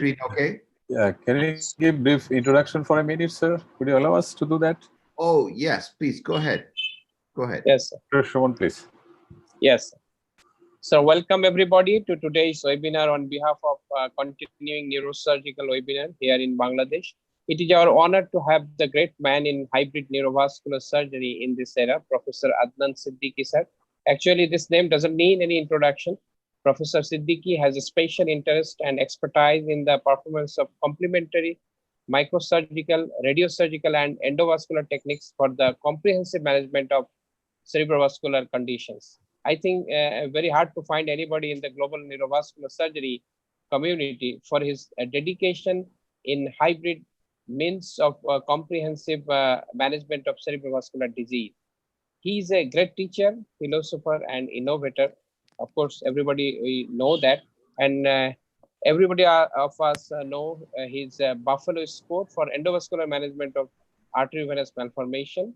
screen okay? Yeah, can you give brief introduction for a minute, sir? Could you allow us to do that? Oh, yes, please, go ahead. Go ahead. Yes, sir. Dr. Shravan, please. Yes. So welcome everybody to today's webinar on behalf of continuing neurosurgical webinar here in Bangladesh. It is our honor to have the great man in hybrid neurovascular surgery in this era, Professor Adnan Siddiqui, sir. Actually, this name doesn't need any introduction. Professor Siddiqui has a special interest and expertise in the performance of complementary microsurgical, radiosurgical, and endovascular techniques for the comprehensive management of cerebrovascular conditions. I think very hard to find anybody in the global neurovascular surgery community for his dedication in hybrid means of comprehensive management of cerebrovascular disease. He is a great teacher, philosopher, and innovator. Of course, everybody we know that, and everybody of us know his Buffalo score for endovascular management of arteriovenous malformation.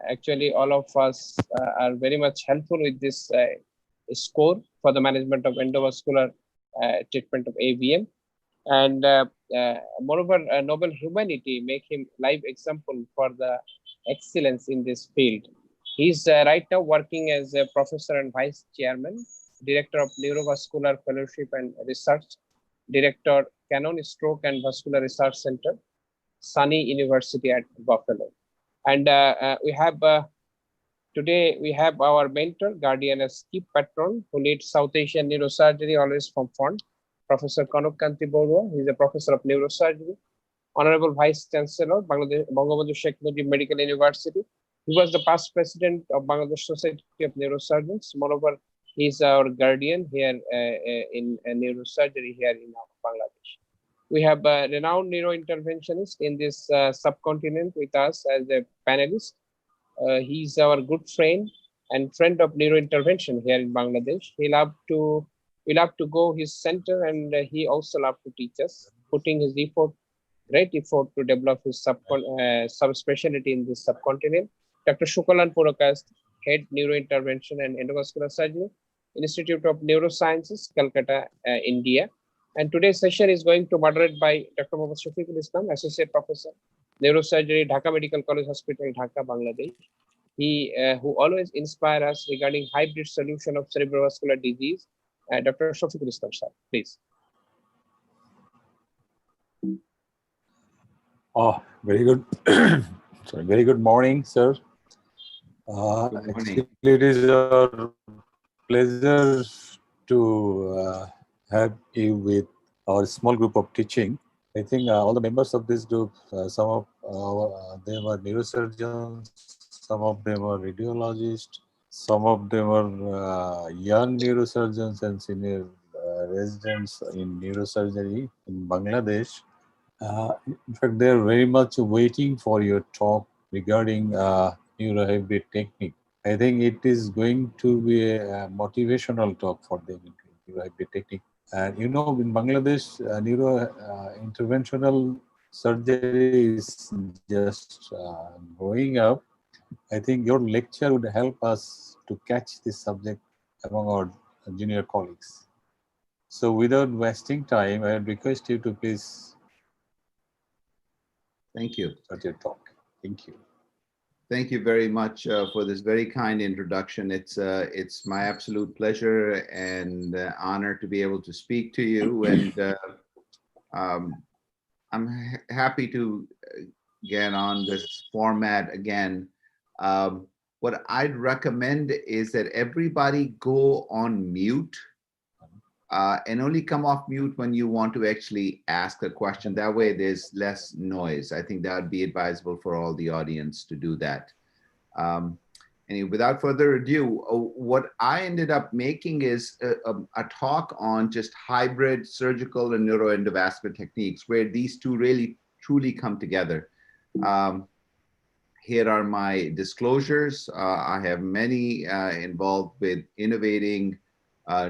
Actually, all of us are very much helpful with this score for the management of endovascular treatment of AVM. And moreover, Nobel Humanity make him live example for the excellence in this field. He's right now working as a professor and vice chairman, director of Neurovascular Fellowship and Research, director, Canon Stroke and Vascular Research Center, Sunny University at Buffalo. And we have today we have our mentor, guardian, and skip patron who leads South Asian neurosurgery always from front, Professor Kanok Kanti Borua. He is a professor of neurosurgery, Honorable Vice Chancellor, Bangladesh Bangabandhu Sheikh Mujib Medical University. He was the past president of Bangladesh Society of Neurosurgeons. Moreover, he is our guardian here in neurosurgery here in Bangladesh. We have a renowned neurointerventionist in this subcontinent with us as a panelist. He's our good friend and friend of neurointervention here in Bangladesh. We love to go his center, and he also loved to teach us, putting his effort, great effort to develop his subspecialty in this subcontinent. Dr. Shukalan Purakas, Head Neurointervention and Endovascular Surgery, Institute of Neurosciences, Calcutta, India. And today's session is going to moderate by Dr. Mohammad Shafiqul Islam, Associate Professor, Neurosurgery, Dhaka Medical College Hospital, Dhaka, Bangladesh. He who always inspire us regarding hybrid solution of cerebrovascular disease. Dr. Shafiqul Islam, sir, please. Oh, very good. Sorry, very good morning, sir. Good morning. Actually, it is our pleasure to have you with our small group of teaching. I think all the members of this group, some of them are neurosurgeons, some of them are radiologists, some of them are young neurosurgeons and senior residents in neurosurgery in Bangladesh. In fact, they are very much waiting for your talk regarding neurohybrid technique. I think it is going to be a motivational talk for them in neurohybrid technique. And you know, in Bangladesh, interventional surgery is just growing up. I think your lecture would help us to catch this subject among our junior colleagues. So without wasting time, I would request you to please Thank you. start your talk. Thank you. Thank you very much for this very kind introduction. It's my absolute pleasure and honor to be able to speak to you. And I'm happy to get on this format again. What I'd recommend is that everybody go on mute and only come off mute when you want to actually ask a question. That way there's less noise. I think that would be advisable for all the audience to do that. Anyway, without further ado, what I ended up making is a talk on just hybrid surgical and neuroendovascular techniques where these two really truly come together. Here are my disclosures. I have many involved with innovating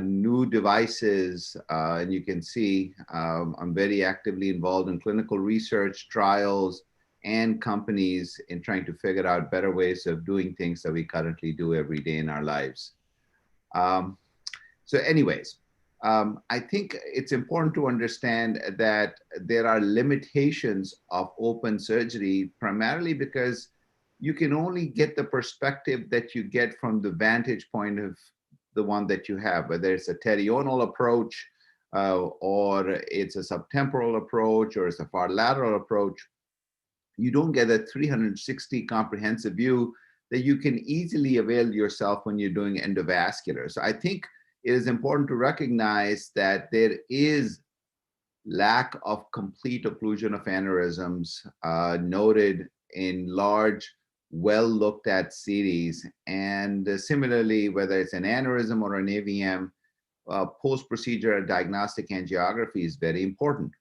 new devices, and you can see I'm very actively involved in clinical research, trials, and companies in trying to figure out better ways of doing things that we currently do every day in our lives. So anyways, I think it's important to understand that there are limitations of open surgery, primarily because you can only get the perspective that you get from the vantage point of the one that you have, whether it's a terional approach, or it's a subtemporal approach, or it's a far lateral approach. You don't get a 360 comprehensive view that you can easily avail yourself when you're doing endovascular. So I think it is important to recognize that there is lack of complete occlusion of aneurysms noted in large, well looked at series. And similarly, whether it's an aneurysm or an AVM, post-procedure diagnostic angiography is very important.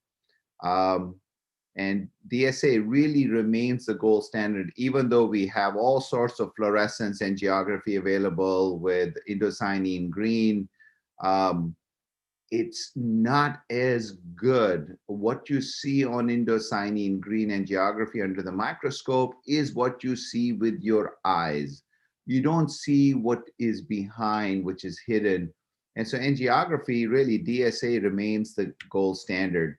And DSA really remains the gold standard, even though we have all sorts of fluorescence angiography available with indocyanine green. It's not as good. What you see on indocyanine green angiography under the microscope is what you see with your eyes. You don't see what is behind, which is hidden. And so angiography, really, DSA remains the gold standard.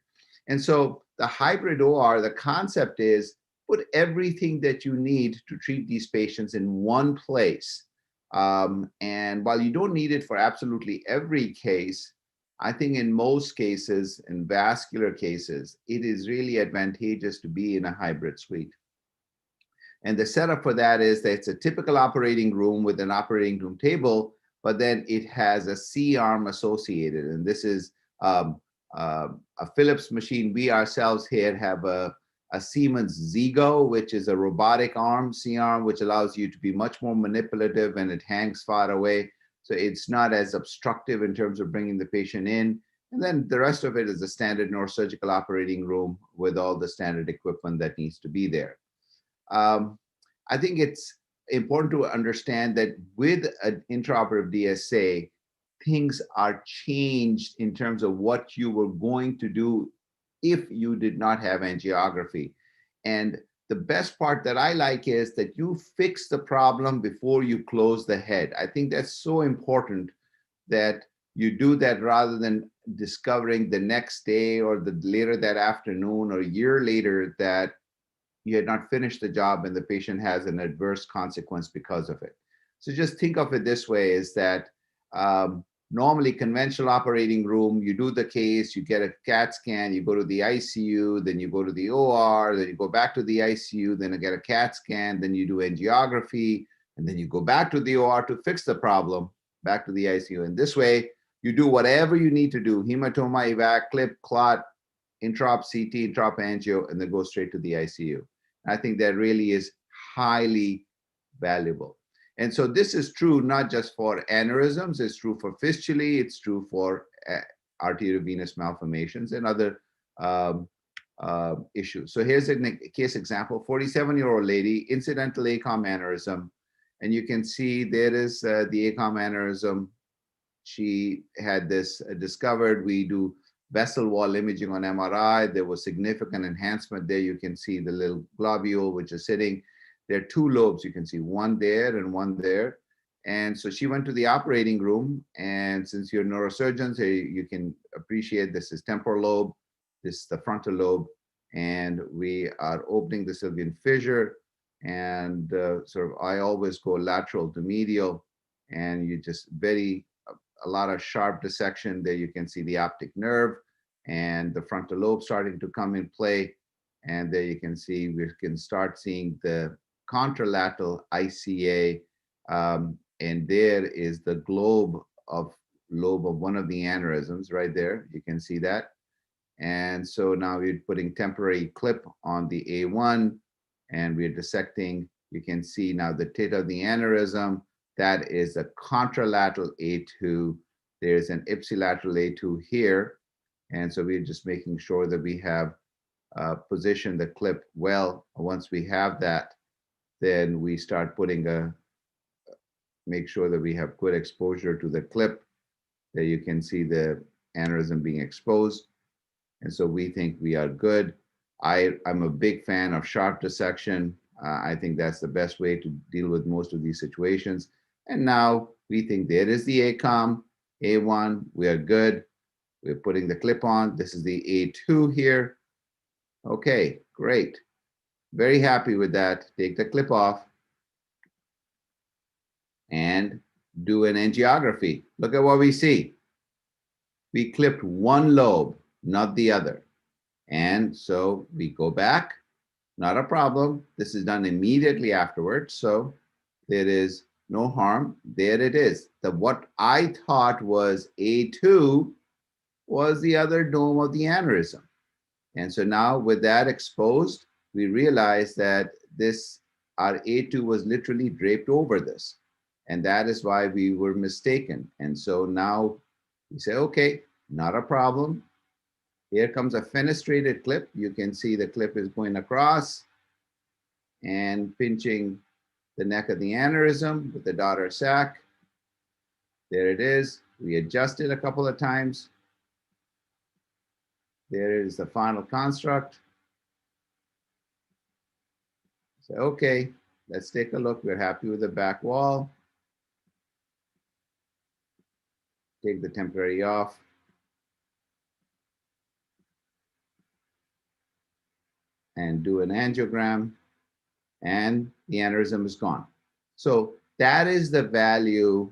And so the hybrid OR, the concept is put everything that you need to treat these patients in one place. And while you don't need it for absolutely every case, I think in most cases, in vascular cases, it is really advantageous to be in a hybrid suite. And the setup for that is that it's a typical operating room with an operating room table, but then it has a C-arm associated. And this is a Philips machine. We ourselves here have a Siemens Zigo, which is a robotic arm, C-arm, which allows you to be much more manipulative, and it hangs far away. So it's not as obstructive in terms of bringing the patient in. And then the rest of it is a standard neurosurgical operating room with all the standard equipment that needs to be there. I think it's important to understand that with an intraoperative DSA, things are changed in terms of what you were going to do if you did not have angiography. And the best part that I like is that you fix the problem before you close the head. I think that's so important that you do that rather than discovering the next day or later that afternoon or a year later that you had not finished the job and the patient has an adverse consequence because of it. So just think of it this way, is that normally conventional operating room, you do the case, you get a CAT scan, you go to the ICU, then you go to the OR, then you go back to the ICU, then you get a CAT scan, then you do angiography, and then you go back to the OR to fix the problem, back to the ICU. And this way, you do whatever you need to do, hematoma, evac, clip, clot, intraop CT, intraop angio, and then go straight to the ICU. I think that really is highly valuable. And so this is true not just for aneurysms, it's true for fistulae, it's true for arteriovenous malformations and other issues. So here's a case example, 47-year-old lady, incidental ACOM aneurysm. And you can see there is the ACOM aneurysm. She had this discovered. We do vessel wall imaging on MRI. There was significant enhancement there. You can see the little globule, which is sitting. There are two lobes. You can see one there and one there. And so she went to the operating room. And since you're neurosurgeons, you can appreciate this is temporal lobe, this is the frontal lobe. And we are opening the sylvian fissure. And I always go lateral to medial. And you just a lot of sharp dissection there. You can see the optic nerve and the frontal lobe starting to come in play. And there you can see, we can start seeing the contralateral ICA. And there is the lobe of one of the aneurysms right there. You can see that. And so now we're putting temporary clip on the A1 and we're dissecting. You can see now the tit of the aneurysm. That is a contralateral A2. There's an ipsilateral A2 here. And so we're just making sure that we have positioned the clip well. Once we have that, then we start make sure that we have good exposure to the clip. There you can see the aneurysm being exposed. And so we think we are good. I'm a big fan of sharp dissection. I think that's the best way to deal with most of these situations. And now we think there is the ACOM, A1, we are good. We're putting the clip on. This is the A2 here. Okay, great. Very happy with that. Take the clip off and do an angiography. Look at what we see. We clipped one lobe, not the other. And so we go back, not a problem. This is done immediately afterwards. So there is no harm. There it is. What I thought was A2 was the other dome of the aneurysm. And so now with that exposed, we realize that our A2 was literally draped over this. And that is why we were mistaken. And so now we say, okay, not a problem. Here comes a fenestrated clip. You can see the clip is going across and pinching the neck of the aneurysm with the daughter sac. There it is. We adjust it a couple of times. There is the final construct. So, okay, let's take a look. We're happy with the back wall. Take the temporary off. And do an angiogram, and the aneurysm is gone. So that is the value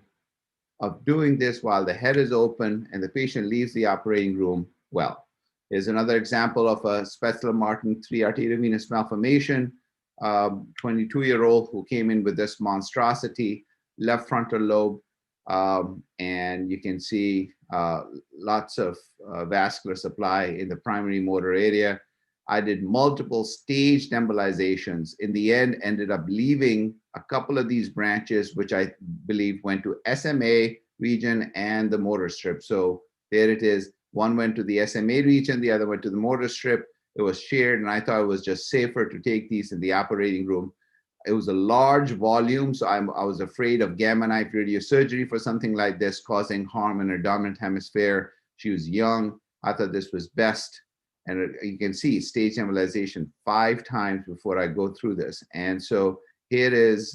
of doing this while the head is open and the patient leaves the operating room well. Here's another example of a Spetzler-Martin 3 arteriovenous malformation, 22-year-old who came in with this monstrosity, left frontal lobe, and you can see lots of vascular supply in the primary motor area. I did multiple staged embolizations. In the end, ended up leaving a couple of these branches, which I believe went to SMA region and the motor strip. So there it is. One went to the SMA region, the other went to the motor strip. It was shared, and I thought it was just safer to take these in the operating room. It was a large volume, so I was afraid of gamma knife radiosurgery for something like this, causing harm in her dominant hemisphere. She was young. I thought this was best. And you can see stage embolization 5 times before I go through this. And so here is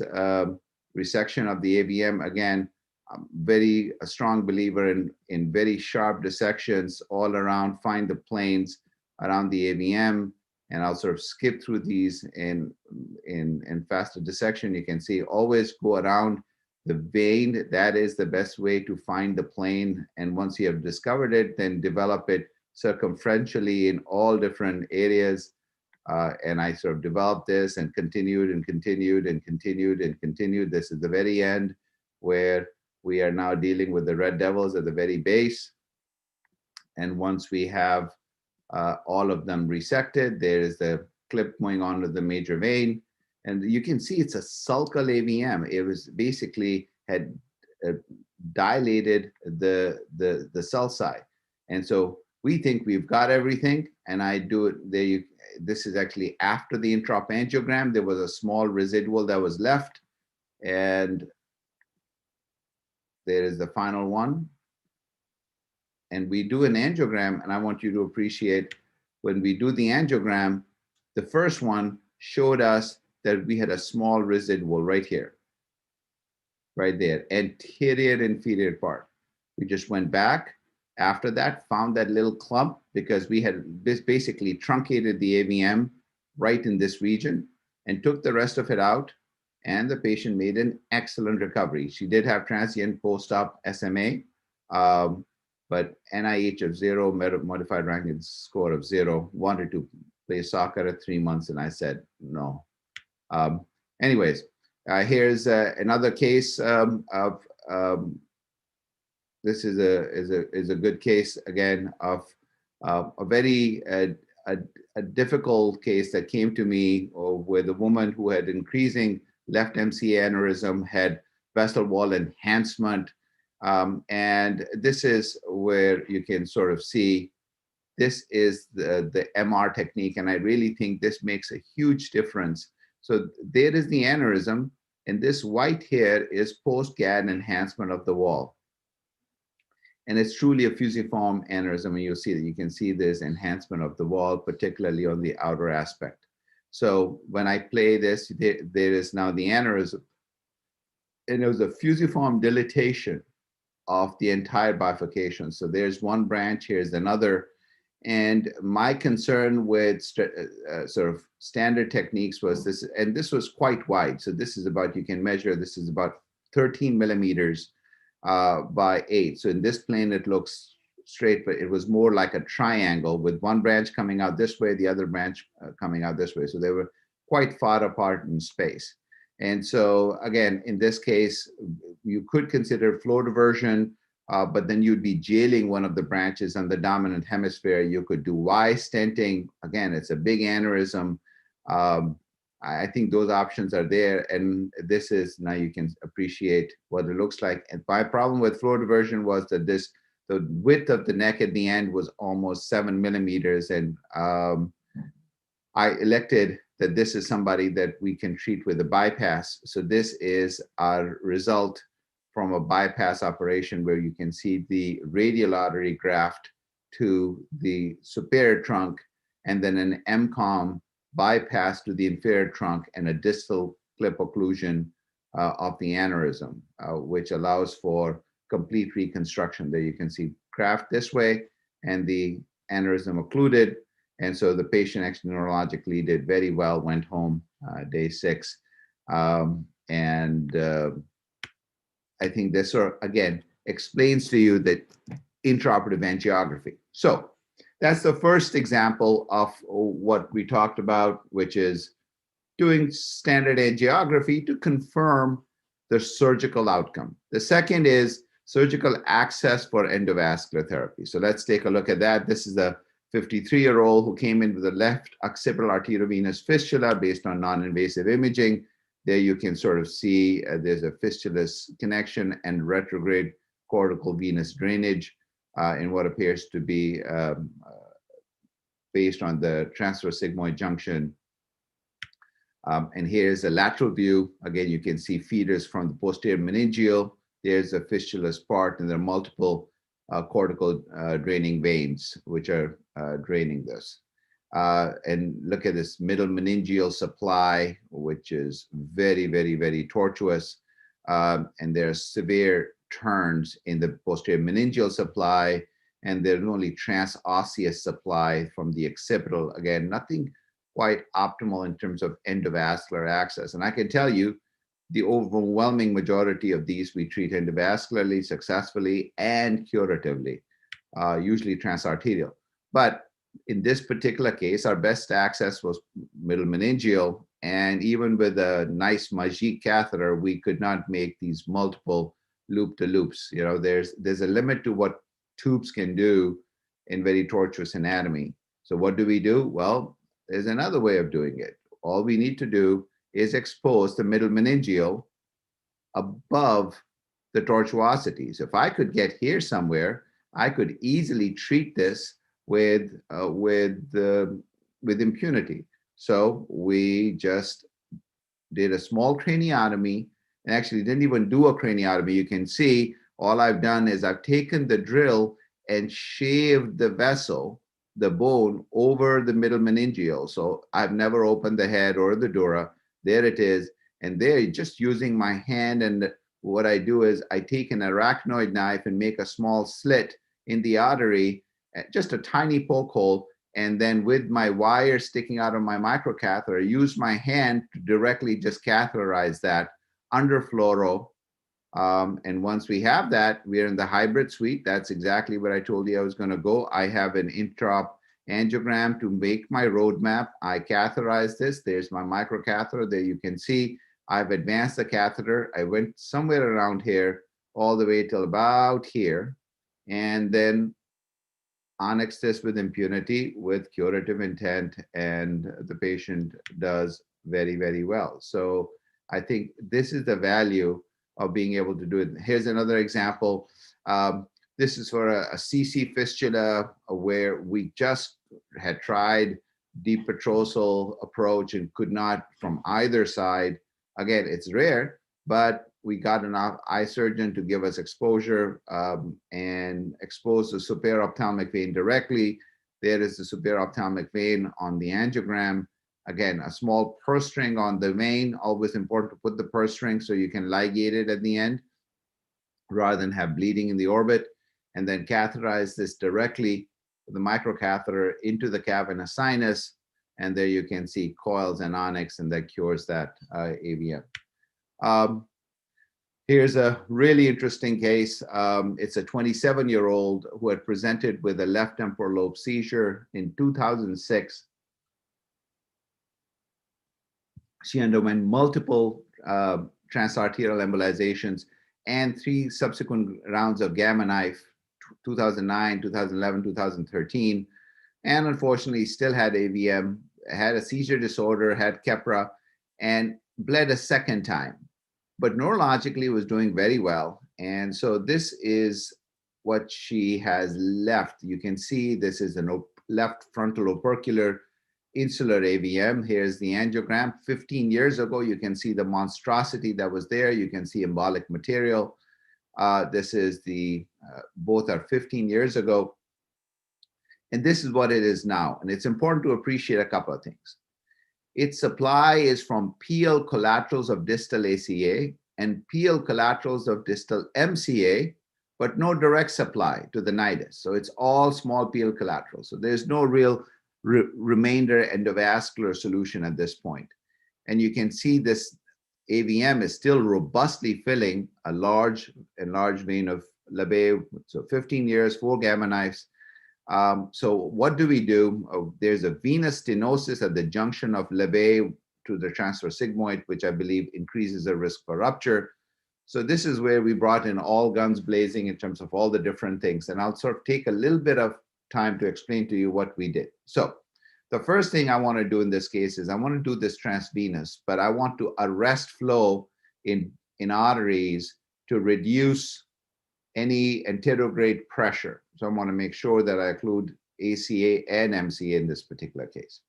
resection of the AVM. Again, I'm a strong believer in very sharp dissections all around, find the planes around the AVM. And I'll sort of skip through these in faster dissection. You can see always go around the vein. That is the best way to find the plane. And once you have discovered it, then develop it circumferentially in all different areas. And I sort of developed this and continued and continued and continued and continued. This is the very end where we are now dealing with the red devils at the very base. And once we have all of them resected, there is the clip going on to the major vein. And you can see it's a sulcal AVM. It was basically had dilated the cell side. And so we think we've got everything, and I do it there. This is actually after the intraop angiogram. There was a small residual that was left, and there is the final one. And we do an angiogram, and I want you to appreciate when we do the angiogram, the first one showed us that we had a small residual right here, right there, anterior inferior part. We just went back. After that, found that little clump because we had basically truncated the AVM right in this region and took the rest of it out, and the patient made an excellent recovery. She did have transient post-op SMA, but NIH of 0, modified Rankin score of 0, wanted to play soccer at 3 months, and I said no. Anyways, here's another case of this is a good case again of a very difficult case that came to me with a woman who had increasing left MCA aneurysm, had vessel wall enhancement, and this is where you can sort of see this is the MR technique, and I really think this makes a huge difference. So there is the aneurysm, and this white here is post-GAD enhancement of the wall. And it's truly a fusiform aneurysm, and you'll see that you can see this enhancement of the wall, particularly on the outer aspect. So when I play this, there is now the aneurysm, and it was a fusiform dilatation of the entire bifurcation. So there's one branch, here's another. And my concern with sort of standard techniques was this, and this was quite wide. So this is about, you can measure, this is about 13 millimeters by 8. So in this plane, it looks straight, but it was more like a triangle with one branch coming out this way, the other branch coming out this way. So they were quite far apart in space. And so again, in this case, you could consider flow diversion, but then you'd be jailing one of the branches on the dominant hemisphere. You could do Y stenting. Again, it's a big aneurysm. I think those options are there. And this is, now you can appreciate what it looks like. And my problem with flow diversion was that the width of the neck at the end was almost 7 millimeters. And I elected that this is somebody that we can treat with a bypass. So this is our result from a bypass operation where you can see the radial artery graft to the superior trunk, and then an MCOM bypass to the inferior trunk and a distal clip occlusion of the aneurysm, which allows for complete reconstruction. There you can see graft this way and the aneurysm occluded. And so the patient actually neurologically did very well, went home day 6. I think this sort of, again, explains to you that intraoperative angiography. So that's the first example of what we talked about, which is doing standard angiography to confirm the surgical outcome. The second is surgical access for endovascular therapy. So let's take a look at that. This is a 53-year-old who came in with a left occipital arteriovenous fistula based on non-invasive imaging. There you can sort of see there's a fistulous connection and retrograde cortical venous drainage in what appears to be based on the transverse sigmoid junction. And here's a lateral view. Again, you can see feeders from the posterior meningeal. There's a fistulous part, and there are multiple cortical draining veins which are draining this. And look at this middle meningeal supply, which is very, very, very tortuous. And there are severe turns in the posterior meningeal supply, and there's only transosseous supply from the occipital. Again, nothing quite optimal in terms of endovascular access. And I can tell you, the overwhelming majority of these we treat endovascularly, successfully, and curatively, usually transarterial. But in this particular case, our best access was middle meningeal, and even with a nice Magique catheter, we could not make these multiple loop-to-loops. You know, there's a limit to what tubes can do in very tortuous anatomy. So what do? Well, there's another way of doing it. All we need to do is expose the middle meningeal above the tortuosity. So if I could get here somewhere, I could easily treat this with impunity. So we just did a small craniotomy, and actually didn't even do a craniotomy. You can see all I've done is I've taken the drill and shaved the vessel, the bone, over the middle meningeal. So I've never opened the head or the dura. There it is. And there, just using my hand, and what I do is I take an arachnoid knife and make a small slit in the artery, just a tiny poke hole, and then with my wire sticking out of my microcatheter, I use my hand to directly just catheterize that under fluoro. And once we have that, we're in the hybrid suite. That's exactly what I told you I was going to go. I have an intraop angiogram to make my roadmap. I catheterize this. There's my microcatheter. There you can see I've advanced the catheter. I went somewhere around here all the way till about here, and then onyx this with impunity with curative intent, and the patient does very, very well. So I think this is the value of being able to do it. Here's another example. This is for a CC fistula where we just had tried deep petrosal approach and could not from either side. Again, it's rare, but we got an eye surgeon to give us exposure and expose the superior ophthalmic vein directly. There is the superior ophthalmic vein on the angiogram. Again, a small purse string on the vein, always important to put the purse string so you can ligate it at the end. rather than have bleeding in the orbit, and then catheterize this directly with the microcatheter into the Cavanaugh sinus. And there you can see coils and onyx, and that cures that AVM. Here's a really interesting case. It's a 27-year-old who had presented with a left temporal lobe seizure in 2006. She underwent multiple transarterial embolizations and 3 subsequent rounds of gamma knife, 2009, 2011, 2013, and unfortunately still had AVM, had a seizure disorder, had Keppra, and bled a second time, but neurologically was doing very well. And so this is what she has left. You can see this is a left frontal opercular insular AVM. Here's the angiogram. 15 years ago, you can see the monstrosity that was there. You can see embolic material. This is the, both are 15 years ago. And this is what it is now. And it's important to appreciate a couple of things. Its supply is from PL collaterals of distal ACA and PL collaterals of distal MCA, but no direct supply to the nidus. So it's all small PL collaterals. So there's no real remainder endovascular solution at this point. And you can see this AVM is still robustly filling a large enlarged vein of Labbe. So 15 years, 4 gamma knives. So what do we do? There's a venous stenosis at the junction of Labbe to the transverse sigmoid, which I believe increases the risk for rupture. So this is where we brought in all guns blazing in terms of all the different things. And I'll sort of take a little bit of time to explain to you what we did. So the first thing I want to do in this case is I want to do this transvenous, but I want to arrest flow in arteries to reduce any anterograde pressure. So I want to make sure that I include ACA and MCA in this particular case.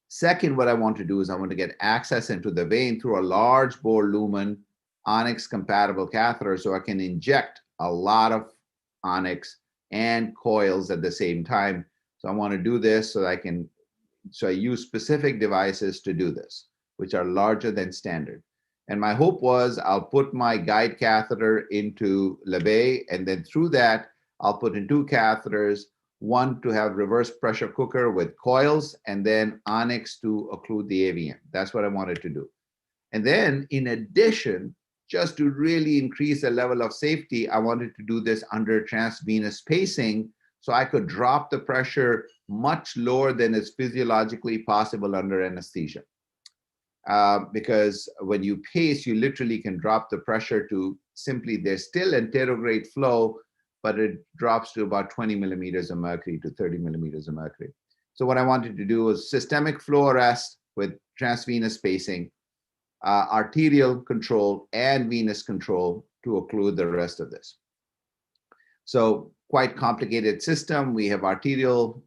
Second, what I want to do is I want to get access into the vein through a large bore lumen onyx compatible catheter so I can inject a lot of onyx and coils at the same time. So I want to do this so I use specific devices to do this, which are larger than standard. And my hope was I'll put my guide catheter into Labbe, and then through that, I'll put in 2 catheters, one to have reverse pressure cooker with coils, and then onyx to occlude the AVM. That's what I wanted to do. And then in addition, just to really increase the level of safety, I wanted to do this under transvenous pacing so I could drop the pressure much lower than is physiologically possible under anesthesia. Because when you pace, you literally can drop the pressure to simply, there's still anterograde flow, but it drops to about 20 millimeters of mercury to 30 millimeters of mercury. So what I wanted to do was systemic flow arrest with transvenous pacing, arterial control and venous control to occlude the rest of this. So quite complicated system. We have arterial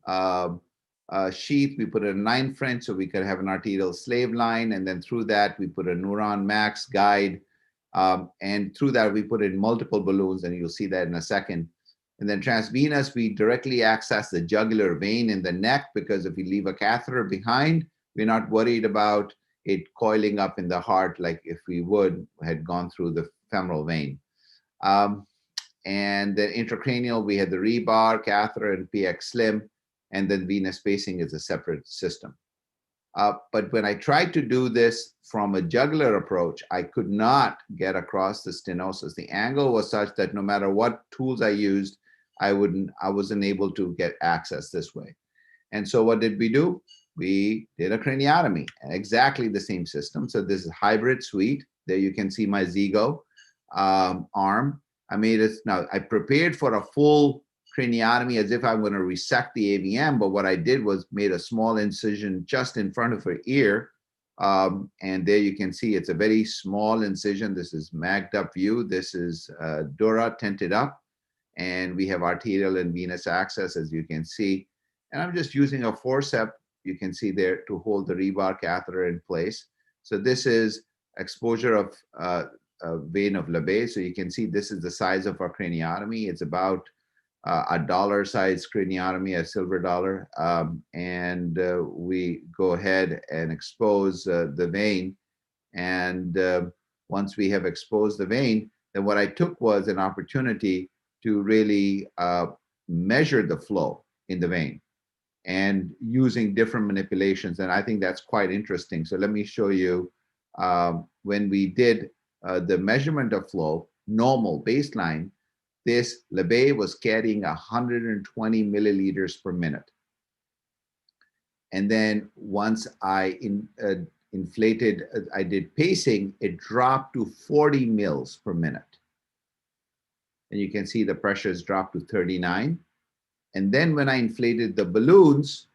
sheath. We put a 9 French so we could have an arterial slave line. And then through that, we put a Neuron Max guide. And through that, we put in multiple balloons, and you'll see that in a second. And then transvenous, we directly access the jugular vein in the neck, because if we leave a catheter behind, we're not worried about it coiling up in the heart like if we had gone through the femoral vein. And then intracranial, we had the rebar, catheter, and PX slim, and then venous pacing is a separate system. But when I tried to do this from a jugular approach, I could not get across the stenosis. The angle was such that no matter what tools I used, I wasn't able to get access this way. And so what did we do? We did a craniotomy, exactly the same system. So this is hybrid suite. There you can see my Zigo arm. I made it, now I prepared for a full craniotomy as if I'm going to resect the AVM, but what I did was made a small incision just in front of her ear. And there you can see it's a very small incision. This is magged up view. This is dura tented up, and we have arterial and venous access, as you can see. And I'm just using a forceps, you can see there, to hold the rebar catheter in place. So this is exposure of vein of Labbe. So you can see this is the size of our craniotomy. It's about a dollar size craniotomy, a silver dollar. And we go ahead and expose the vein. And once we have exposed the vein, then what I took was an opportunity to really measure the flow in the vein and using different manipulations. And I think that's quite interesting. So let me show you when we did the measurement of flow, normal baseline, this Lebet was carrying 120 milliliters per minute. And then once I inflated, I did pacing, it dropped to 40 mils per minute. And you can see the pressures dropped to 39. And then when I inflated the balloons,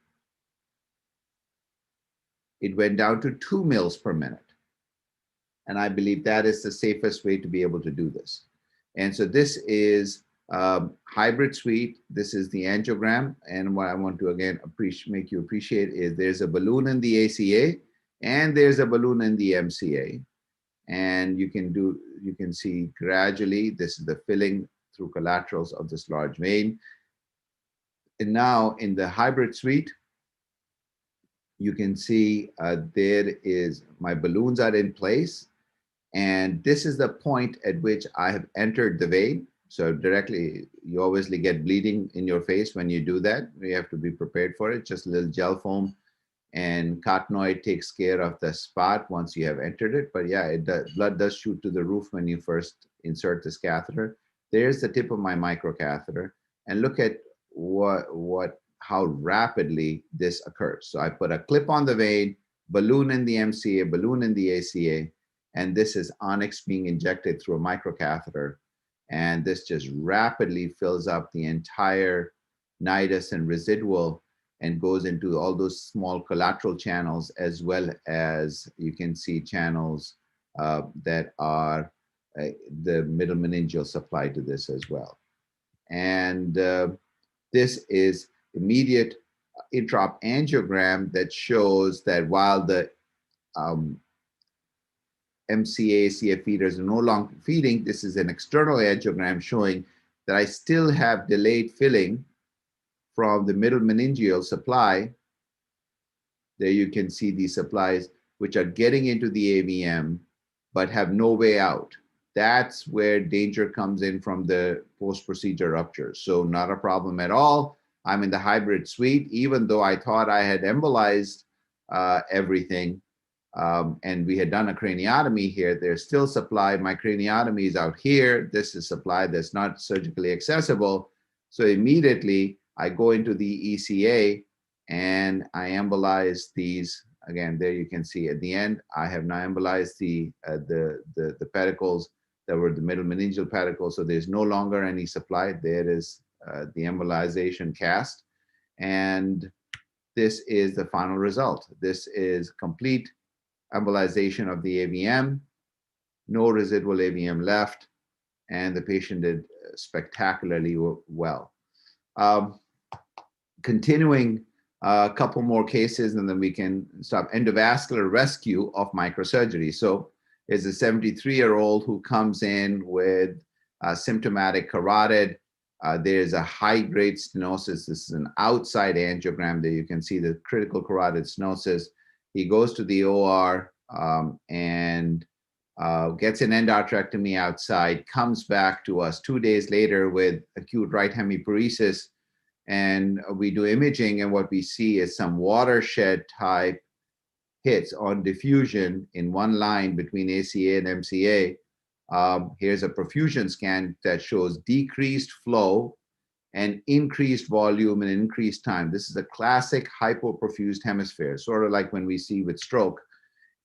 it went down to 2 mils per minute. And I believe that is the safest way to be able to do this. And so this is hybrid suite. This is the angiogram. And what I want to, again, make you appreciate is there's a balloon in the ACA and there's a balloon in the MCA. And you can see gradually, this is the filling through collaterals of this large vein. And now in the hybrid suite, you can see there is, my balloons are in place. And this is the point at which I have entered the vein. So directly, you obviously get bleeding in your face when you do that. You have to be prepared for it. Just a little gel foam and carotid takes care of the spot once you have entered it. But yeah, blood does shoot to the roof when you first insert this catheter. There's the tip of my microcatheter. And look at how rapidly this occurs. So I put a clip on the vein, balloon in the MCA, balloon in the ACA, and this is onyx being injected through a microcatheter. And this just rapidly fills up the entire nidus and residual and goes into all those small collateral channels, as well as you can see channels that are the middle meningeal supply to this as well. And this is immediate intraop angiogram that shows that while the MCA, CF feeders are no longer feeding, this is an external angiogram showing that I still have delayed filling from the middle meningeal supply. There you can see these supplies which are getting into the AVM but have no way out. That's where danger comes in from the post-procedure ruptures. So not a problem at all. I'm in the hybrid suite, even though I thought I had embolized everything. And we had done a craniotomy here. There's still supply. My craniotomy is out here. This is supply that's not surgically accessible. So immediately I go into the ECA and I embolize these. Again, there you can see at the end, I have now embolized the pedicles that were the middle meningeal pedicles. So there's no longer any supply. There is the embolization cast. And this is the final result. This is complete embolization of the AVM, no residual AVM left, and the patient did spectacularly well. Continuing a couple more cases, and then we can stop. Endovascular rescue of microsurgery. So there's a 73-year-old who comes in with symptomatic carotid. There's a high-grade stenosis. This is an outside angiogram there. You can see the critical carotid stenosis. He goes to the OR and gets an endarterectomy outside, comes back to us 2 days later with acute right hemiparesis. And we do imaging, and what we see is some watershed type hits on diffusion in one line between ACA and MCA. Here's a profusion scan that shows decreased flow and increased volume and increased time. This is a classic hypoperfused hemisphere, sort of like when we see with stroke.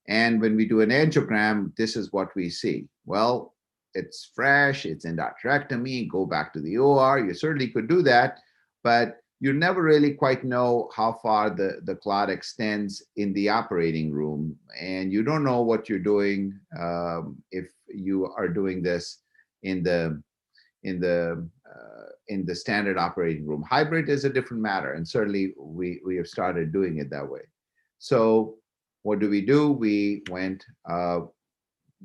And when we do an angiogram, this is what we see. Well, it's fresh, it's endarterectomy, go back to the OR. You certainly could do that, but you never really quite know how far the clot extends in the operating room. And you don't know what you're doing if you are doing this in the standard operating room. Hybrid is a different matter, and certainly we have started doing it that way. So what do? We went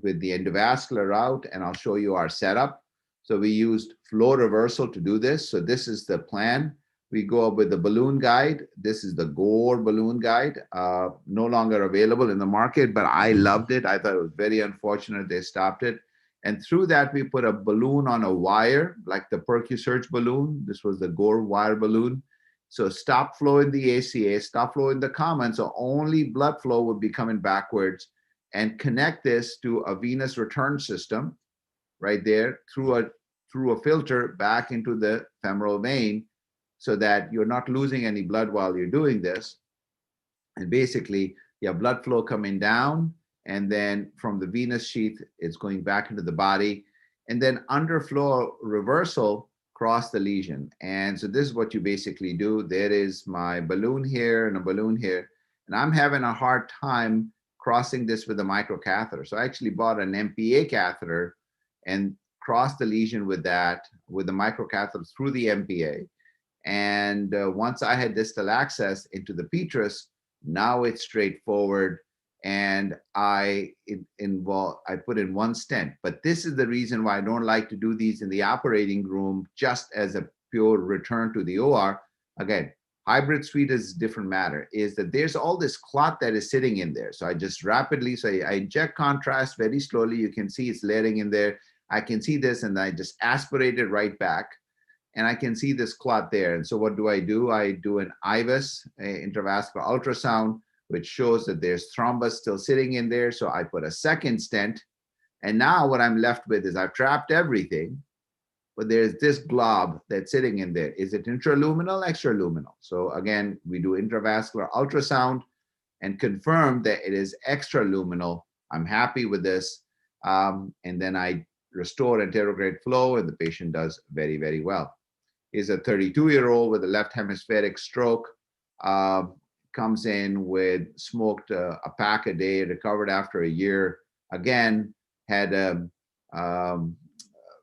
with the endovascular route, and I'll show you our setup. So we used flow reversal to do this. So this is the plan. We go up with the balloon guide. This is the Gore balloon guide, no longer available in the market, but I loved it. I thought it was very unfortunate they stopped it. And through that, we put a balloon on a wire, like the PercuSurge balloon. This was the Gore wire balloon. So stop flow in the ACA, stop flow in the common. So only blood flow would be coming backwards, and connect this to a venous return system right there through a filter back into the femoral vein, so that you're not losing any blood while you're doing this. And basically, you have blood flow coming down, and then from the venous sheath, it's going back into the body. And then underflow reversal cross the lesion. And so this is what you basically do. There is my balloon here and a balloon here. And I'm having a hard time crossing this with a microcatheter. So I actually bought an MPA catheter and crossed the lesion with that, with the microcatheter through the MPA. And once I had distal access into the petrous, now it's straightforward. And I put in one stent. But this is the reason why I don't like to do these in the operating room just as a pure return to the OR. Again, hybrid suite is a different matter, is that there's all this clot that is sitting in there. So I just rapidly, so I inject contrast very slowly. You can see it's layering in there. I can see this, and I just aspirate it right back. And I can see this clot there. And so what do? I do an IVUS, intravascular ultrasound, which shows that there's thrombus still sitting in there. So I put a second stent. And now what I'm left with is I've trapped everything, but there's this blob that's sitting in there. Is it intraluminal, extraluminal? So again, we do intravascular ultrasound and confirm that it is extraluminal. I'm happy with this. And then I restore anterograde flow, and the patient does very, very well. Is a 32-year-old with a left hemispheric stroke, comes in with smoked a pack a day, recovered after a year, again, had a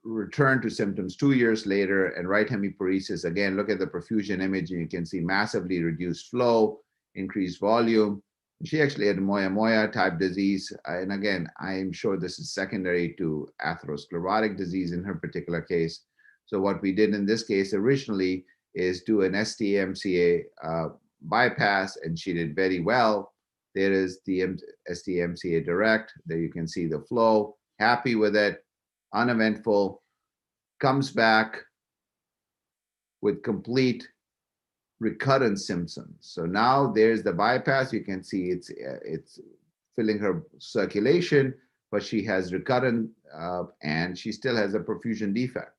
return to symptoms 2 years later, and right hemiparesis. Again, look at the perfusion image, and you can see massively reduced flow, increased volume. She actually had moya type disease. And again, I am sure this is secondary to atherosclerotic disease in her particular case. So what we did in this case originally is do an STMCA bypass, and she did very well. There is the STMCA direct. There you can see the flow. Happy with it, uneventful. Comes back with complete recurrent symptoms. So now there's the bypass. You can see it's filling her circulation, but she has recurrent and she still has a perfusion defect.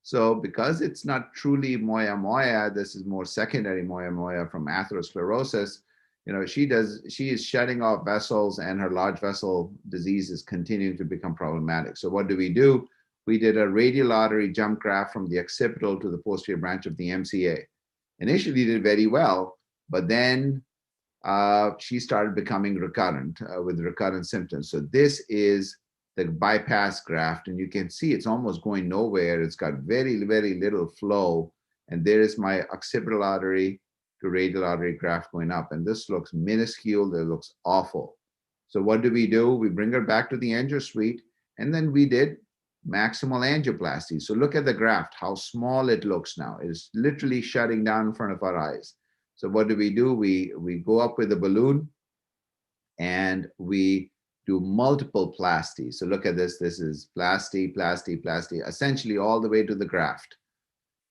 So because it's not truly moya, this is more secondary moya from atherosclerosis. You know, she is shutting off vessels, and her large vessel disease is continuing to become problematic. So what do? We did a radial artery jump graft from the occipital to the posterior branch of the MCA. Initially did very well, but then she started becoming recurrent with recurrent symptoms. So this is the bypass graft, and you can see it's almost going nowhere. It's got very, very little flow. And there is my occipital artery to radial artery graft going up. And this looks minuscule. It looks awful. So what do? We bring her back to the angio suite, and then we did maximal angioplasty. So look at the graft, how small it looks now. It's literally shutting down in front of our eyes. So what do? We go up with a balloon, and we do multiple plasties. So look at this. This is plasty, essentially all the way to the graft.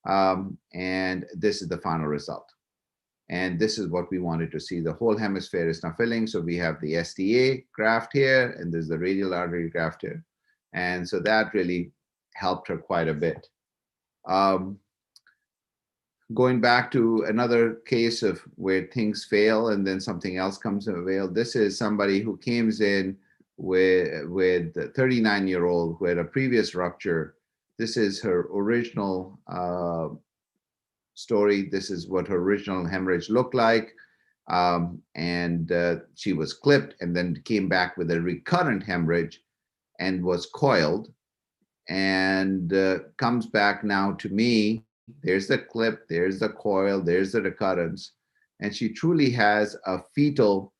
And this is the final result. And this is what we wanted to see. The whole hemisphere is now filling. So we have the STA graft here, and there's the radial artery graft here. And so that really helped her quite a bit. Going back to another case of where things fail and then something else comes to avail. This is somebody who came in with a 39-year-old who had a previous rupture. This is her original story. This is what her original hemorrhage looked like. And she was clipped and then came back with a recurrent hemorrhage and was coiled, and comes back now to me. There's the clip, there's the coil, there's the recurrence. And she truly has a fetal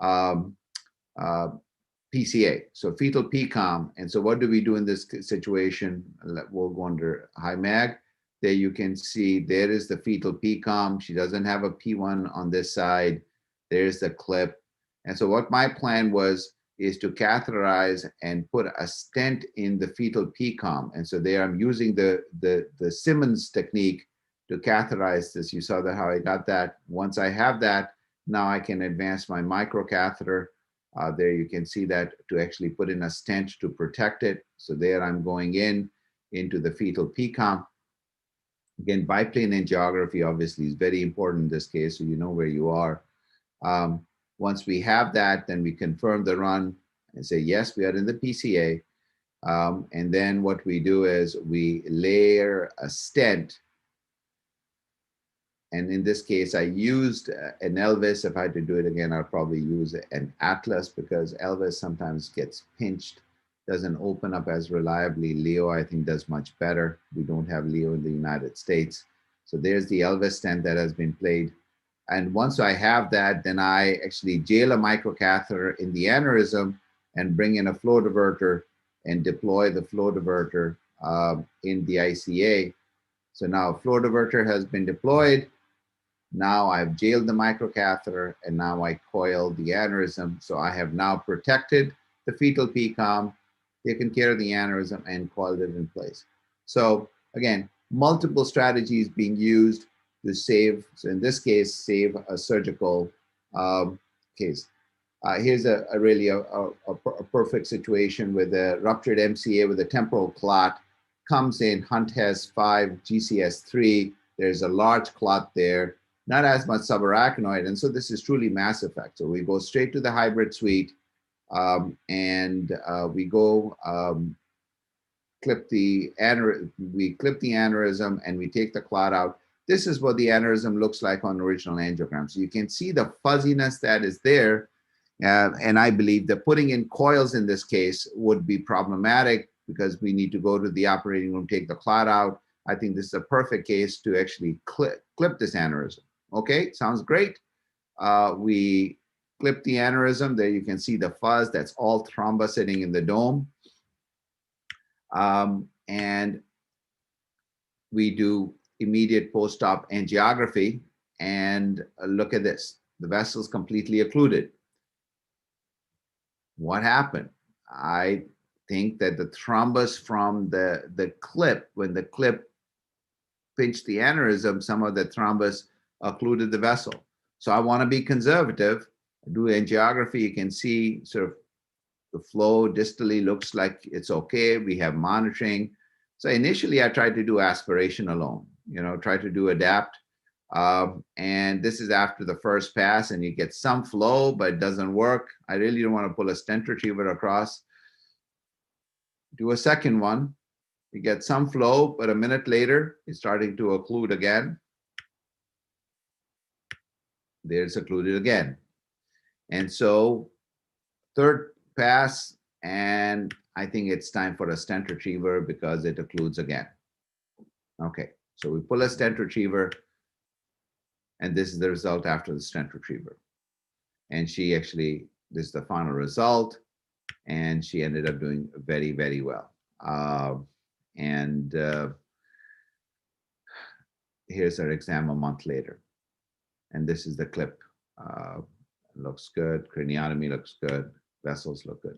PCA, so fetal PCOM. And so what do we do in this situation? We'll go under high mag. There you can see there is the fetal PCOM. She doesn't have a P1 on this side. There's the clip. And so what my plan was is to catheterize and put a stent in the fetal PCOM. And so there I'm using the Simmons technique to catheterize this. You saw that how I got that. Once I have that, now I can advance my microcatheter. There you can see that to actually put in a stent to protect it. So there I'm going into the fetal PCOM. Again, biplane angiography obviously is very important in this case, so you know where you are. Once we have that, then we confirm the run and say, yes, we are in the PCA. And then what we do is we layer a stent. And in this case, I used an Elvis. If I had to do it again, I'll probably use an Atlas because Elvis sometimes gets pinched, doesn't open up as reliably. Leo, I think, does much better. We don't have Leo in the United States. So there's the Elvis stent that has been played. And once I have that, then I actually jail a microcatheter in the aneurysm and bring in a flow diverter and deploy the flow diverter in the ICA. So now a flow diverter has been deployed. Now I've jailed the microcatheter and now I coil the aneurysm. So I have now protected the fetal PCOM, taken care of the aneurysm and coiled it in place. So again, multiple strategies being used to save, so in this case, save a surgical case. Here's a really a perfect situation with a ruptured MCA with a temporal clot, comes in, Hunt has 5, GCS 3, there's a large clot there, not as much subarachnoid, and so this is truly mass effect. So we go straight to the hybrid suite, and we go clip the aneurysm and we take the clot out. This is what the aneurysm looks like on original angiogram. So you can see the fuzziness that is there. And I believe that putting in coils in this case would be problematic because we need to go to the operating room, take the clot out. I think this is a perfect case to actually clip this aneurysm. Okay, sounds great. We clip the aneurysm. There you can see the fuzz. That's all thrombus sitting in the dome. And we do immediate post-op angiography and look at this. The vessel's completely occluded. What happened? I think that the thrombus from the clip, when the clip pinched the aneurysm, some of the thrombus occluded the vessel. So I want to be conservative. I do angiography. You can see sort of the flow distally looks like it's okay. We have monitoring. So initially I tried to do aspiration alone, try to do adapt. And this is after the first pass and you get some flow, but it doesn't work. I really don't want to pull a stent retriever across. Do a second one. You get some flow, but a minute later, it's starting to occlude again. There's occluded again. And so third pass, and I think it's time for a stent retriever because it occludes again. Okay, so we pull a stent retriever, and this is the result after the stent retriever. And she actually, this is the final result, and she ended up doing very, very well. Here's her exam a month later. And this is the clip. Looks good, craniotomy looks good, vessels look good.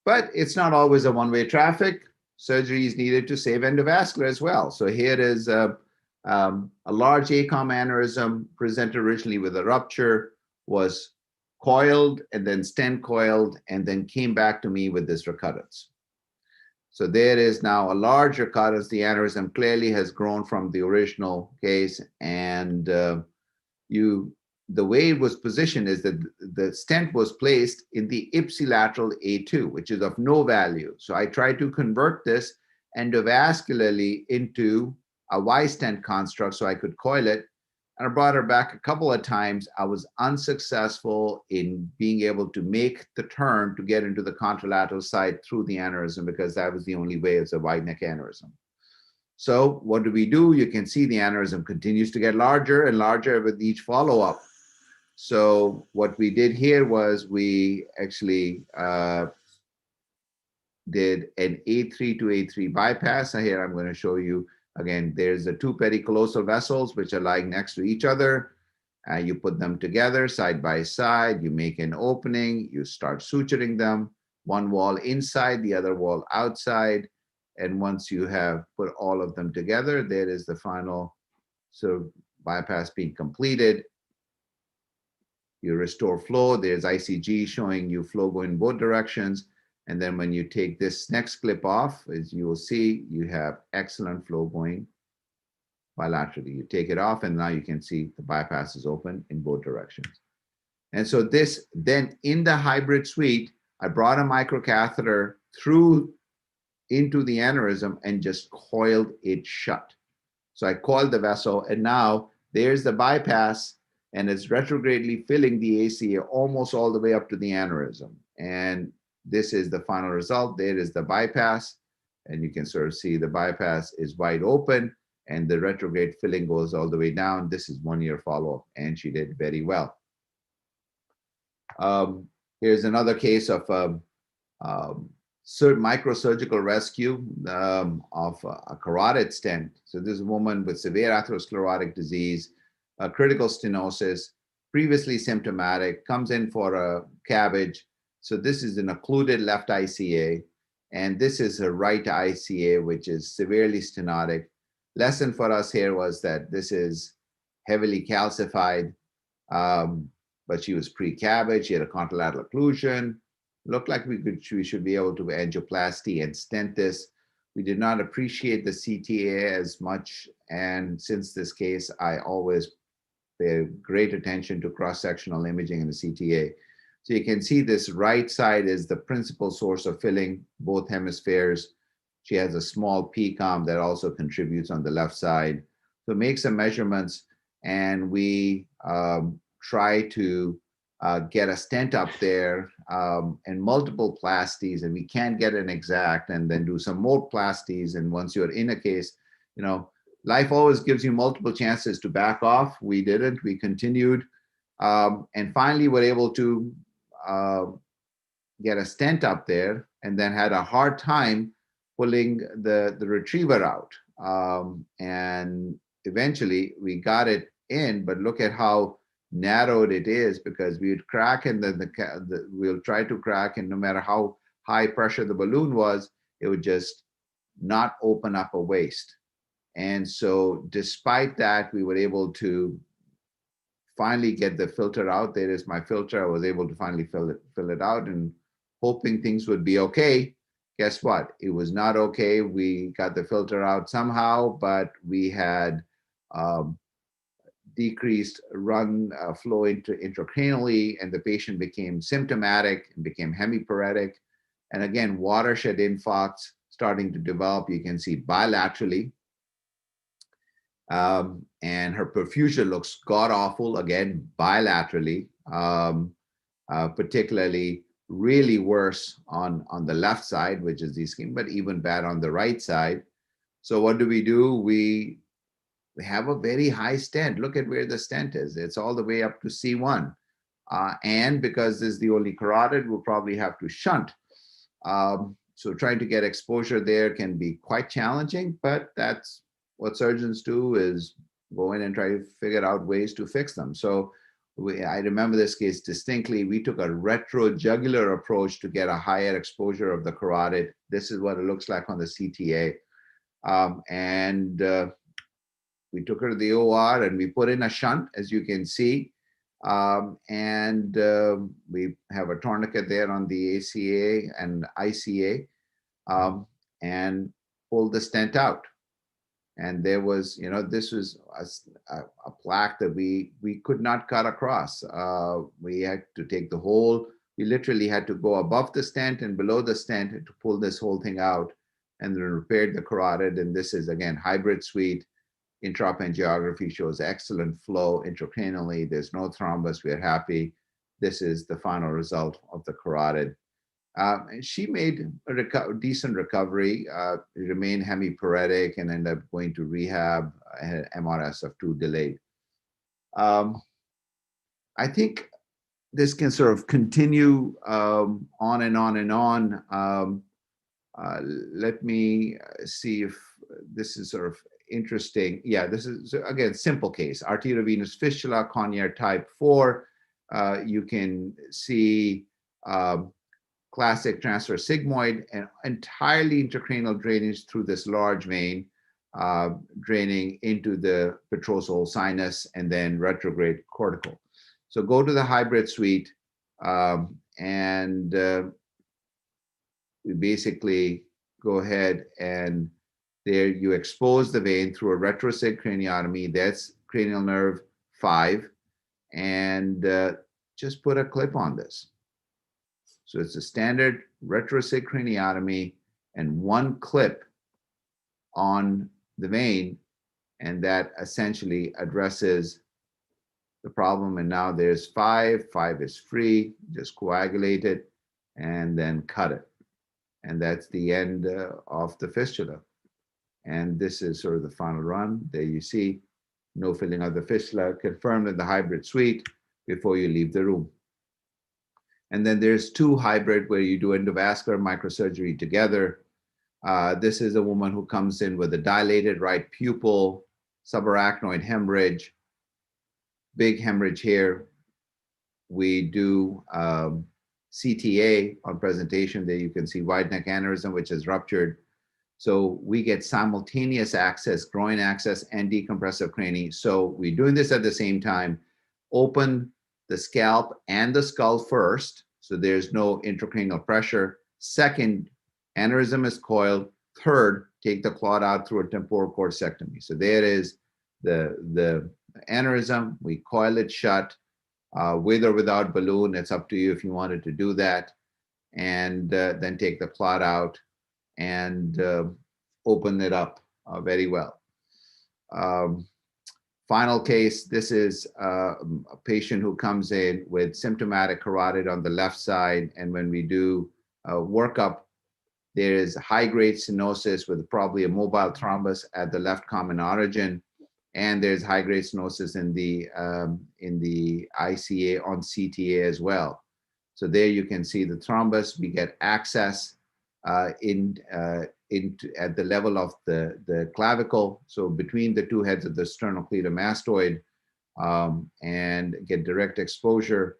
But it's not always a one-way traffic. Surgery is needed to save endovascular as well. So here is a large ACOM aneurysm presented originally with a rupture, was coiled and then stent coiled, and then came back to me with this recurrence. So there is now a large recurrence. The aneurysm clearly has grown from the original case, and the way it was positioned is that the stent was placed in the ipsilateral A2, which is of no value. So I tried to convert this endovascularly into a Y stent construct so I could coil it. And I brought her back a couple of times. I was unsuccessful in being able to make the turn to get into the contralateral side through the aneurysm because that was the only way. It's a wide neck aneurysm. So what do? You can see the aneurysm continues to get larger and larger with each follow-up. So what we did here was we actually did an A3 to A3 bypass. Here I'm going to show you again, there's the two pericallosal vessels which are lying next to each other. You put them together side by side, you make an opening, you start suturing them, one wall inside, the other wall outside. And once you have put all of them together, there is the final bypass being completed. You restore flow. There's ICG showing you flow going both directions. And then when you take this next clip off, as you will see, you have excellent flow going bilaterally. You take it off, and now you can see the bypass is open in both directions. And so this, then in the hybrid suite, I brought a microcatheter through into the aneurysm and just coiled it shut. So I coiled the vessel, and now there's the bypass, and it's retrogradely filling the ACA almost all the way up to the aneurysm. And this is the final result. There is the bypass, and you can sort of see the bypass is wide open, and the retrograde filling goes all the way down. This is 1 year follow-up, and she did very well. Here's another case of microsurgical rescue of a carotid stent. So this is a woman with severe atherosclerotic disease, critical stenosis, previously symptomatic, comes in for a cabbage. So this is an occluded left ICA, and this is her right ICA, which is severely stenotic. Lesson for us here was that this is heavily calcified, but she was pre-cabbage. She had a contralateral occlusion. Looked like we should be able to angioplasty and stent this. We did not appreciate the CTA as much, and since this case, I always pay great attention to cross-sectional imaging in the CTA. So you can see this right side is the principal source of filling both hemispheres. She has a small PCOM that also contributes on the left side. So make some measurements, and we try to get a stent up there and multiple plasties, and we can't get an exact, and then do some more plasties. And once you're in a case, you know, life always gives you multiple chances to back off. We didn't, we continued. And finally, we're able to get a stent up there, and then had a hard time pulling the retriever out. And eventually we got it in, but look at how narrowed it is, because we would crack, and then we'll try to crack, and no matter how high pressure the balloon was, it would just not open up a waist. And so despite that, we were able to finally get the filter out. There is my filter. I was able to finally fill it out, and hoping things would be okay. Guess what? It was not okay. We got the filter out somehow, but we had decreased run flow into intracranially, and the patient became symptomatic and became hemiparetic. And again, watershed infarcts starting to develop. You can see bilaterally. And her perfusion looks god-awful, again, bilaterally, particularly really worse on the left side, which is the skin, but even bad on the right side. So what do? We have a very high stent. Look at where the stent is. It's all the way up to C1. And because this is the only carotid, we'll probably have to shunt. So trying to get exposure there can be quite challenging, but that's what surgeons do, is go in and try to figure out ways to fix them. So I remember this case distinctly. We took a retrojugular approach to get a higher exposure of the carotid. This is what it looks like on the CTA. We took her to the OR, and we put in a shunt, as you can see. We have a tourniquet there on the ACA and ICA, and pulled the stent out. And there was, you know, this was a plaque that we could not cut across. We had to take the whole, we literally had to go above the stent and below the stent to pull this whole thing out, and then repaired the carotid. And this is, again, hybrid suite. Intraoperative angiography shows excellent flow intracranially. There's no thrombus. We're happy. This is the final result of the carotid. And she made a decent recovery, remained hemiparetic, and ended up going to rehab, had MRS of 2 delayed. I think this can sort of continue on and on and on. Let me see if this is sort of interesting. Yeah, this is, again, simple case. Arteriovenous fistula, Connier type 4. You can see classic transverse sigmoid and entirely intracranial drainage through this large vein, draining into the petrosal sinus and then retrograde cortical. So go to the hybrid suite, and we basically go ahead and there you expose the vein through a retrosig craniotomy. That's cranial nerve 5, and just put a clip on this. So it's a standard retrosig craniotomy and one clip on the vein, and that essentially addresses the problem. And now there's 5 is free, just coagulate it and then cut it. And that's the end of the fistula. And this is sort of the final run. There you see, no filling of the fistula, confirmed in the hybrid suite before you leave the room. And then there's 2 hybrid where you do endovascular microsurgery together. This is a woman who comes in with a dilated right pupil, subarachnoid hemorrhage, big hemorrhage here. We do CTA on presentation. There you can see wide neck aneurysm, which is ruptured. So we get simultaneous access, groin access, and decompressive crani. So we're doing this at the same time. Open the scalp and the skull first, so there's no intracranial pressure. Second, aneurysm is coiled. Third, take the clot out through a temporal corsectomy. So there is the aneurysm. We coil it shut, with or without balloon. It's up to you if you wanted to do that. And then take the clot out and open it up very well. Final case, this is a patient who comes in with symptomatic carotid on the left side. And when we do a workup, there is high-grade stenosis with probably a mobile thrombus at the left common origin. And there's high-grade stenosis in the ICA on CTA as well. So there you can see the thrombus. We get access at the level of the clavicle, so between the 2 heads of the sternocleidomastoid, and get direct exposure.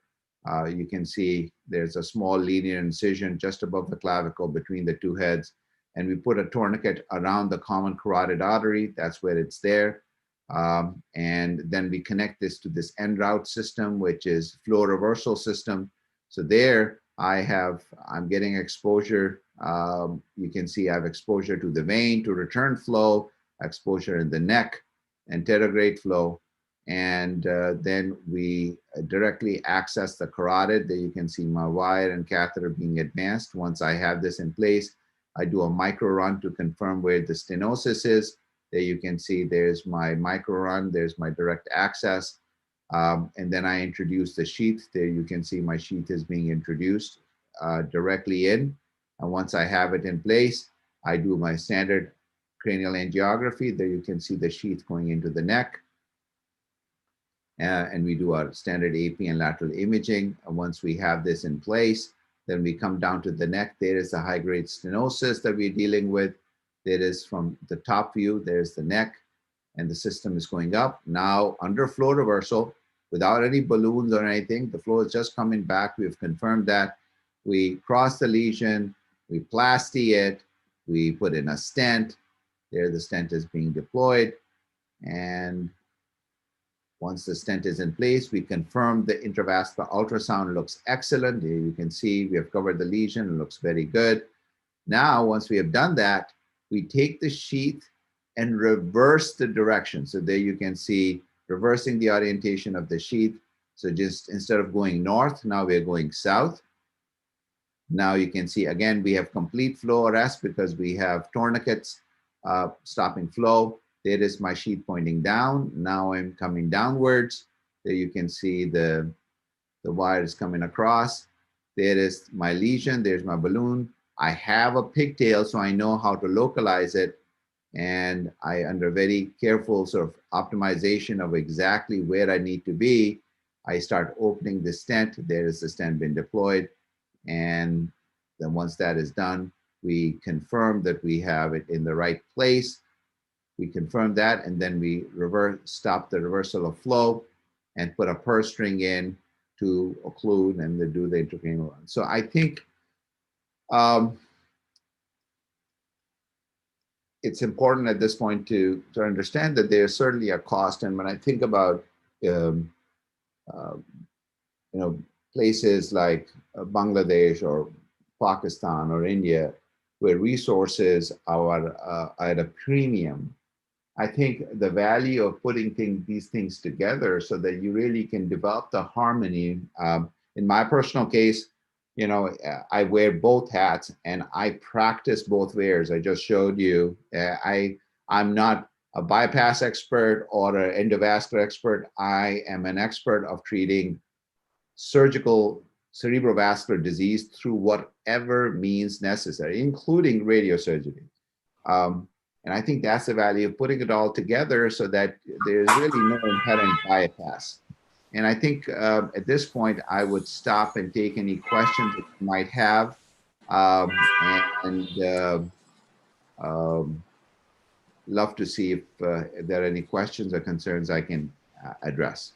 You can see there's a small linear incision just above the clavicle between the 2 heads, and we put a tourniquet around the common carotid artery. That's where it's there. And then we connect this to this en route system, which is flow reversal system. So there I'm getting exposure. You can see I have exposure to the vein, to return flow, exposure in the neck, anterograde flow. And then we directly access the carotid. There you can see my wire and catheter being advanced. Once I have this in place, I do a micro run to confirm where the stenosis is. There you can see there's my micro run, there's my direct access. And then I introduce the sheath. There you can see my sheath is being introduced directly in. And once I have it in place, I do my standard cranial angiography. There you can see the sheath going into the neck. And we do our standard AP and lateral imaging. And once we have this in place, then we come down to the neck. There is the high-grade stenosis that we're dealing with. There is, from the top view, there's the neck, and the system is going up. Now, under flow reversal, without any balloons or anything, the flow is just coming back. We've confirmed that. We cross the lesion, we plasty it, we put in a stent. There the stent is being deployed. And once the stent is in place, we confirm the intravascular ultrasound looks excellent. Here you can see we have covered the lesion, it looks very good. Now, once we have done that, we take the sheath and reverse the direction. So there you can see reversing the orientation of the sheath. So just instead of going north, now we're going south. Now you can see, again, we have complete flow arrest because we have tourniquets stopping flow. There is my sheath pointing down. Now I'm coming downwards. There you can see the wire is coming across. There is my lesion. There's my balloon. I have a pigtail, so I know how to localize it. And I, under very careful sort of optimization of exactly where I need to be, I start opening the stent. There is the stent been deployed. And then once that is done, we confirm that we have it in the right place. we confirm that, and then we stop the reversal of flow and put a purse string in to occlude and then do the intracranial run. So I think it's important at this point to understand that there's certainly a cost. And when I think about places like Bangladesh or Pakistan or India, where resources are at a premium, I think the value of putting these things together so that you really can develop the harmony. In my personal case, I wear both hats and I practice both ways. I just showed you. I'm not a bypass expert or an endovascular expert. I am an expert of treating surgical cerebrovascular disease through whatever means necessary, including radiosurgery. And I think that's the value of putting it all together so that there's really no inherent bypass. And I think at this point, I would stop and take any questions that you might have. Love to see if there are any questions or concerns I can address.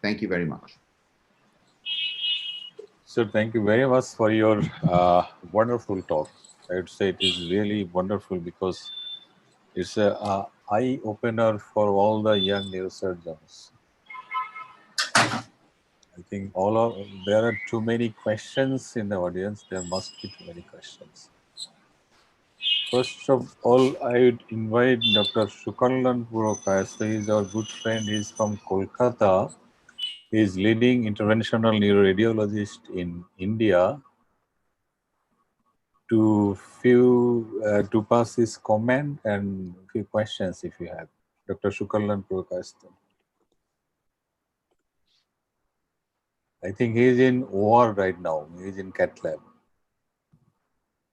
Thank you very much. So thank you very much for your wonderful talk. I would say it is really wonderful because it's an eye-opener for all the young neurosurgeons. I think there are too many questions in the audience. There must be too many questions. First of all, I would invite Dr. Sukarlan Purokas. He is our good friend. He is from Kolkata. He is leading interventional neuroradiologist in India. To pass his comment and a few questions if you have. Dr. Sukarlan Purokas. I think he is in OR right now. He is in cath lab.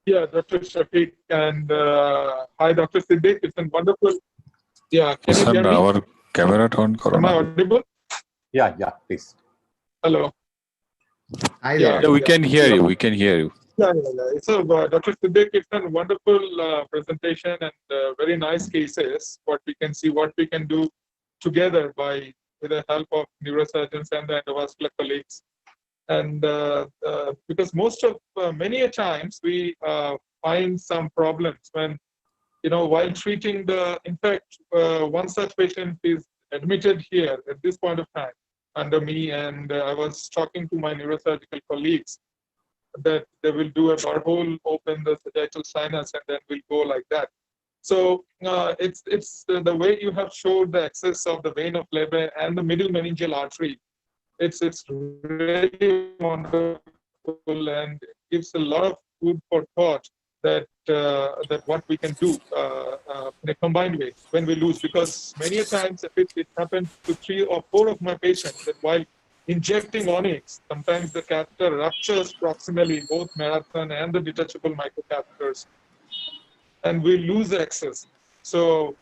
Yeah, Dr. Shafiq and hi, Dr. Siddiqui. It's a wonderful. Yeah, can you hear me? Our camera on. Am I audible? Yeah, please. Hello. Hi there. Yeah, we can hear you. We can hear you. Yeah. So, Dr. Siddiqui, it's a wonderful presentation and very nice cases. What we can see, what we can do together with the help of neurosurgeons and the endovascular colleagues. And because many a times we find some problems when, while treating in fact, one such patient is admitted here at this point of time under me, and I was talking to my neurosurgical colleagues that they will do a barhole, open the sagittal sinus, and then we'll go like that. So it's the way you have showed the access of the vein of Leber and the middle meningeal artery. It's really wonderful and gives a lot of food for thought that what we can do in a combined way when we lose. Because many a times it happened to 3 or 4 of my patients that while injecting onyx, sometimes the catheter ruptures proximally, both marathon and the detachable microcatheters, and we lose access. So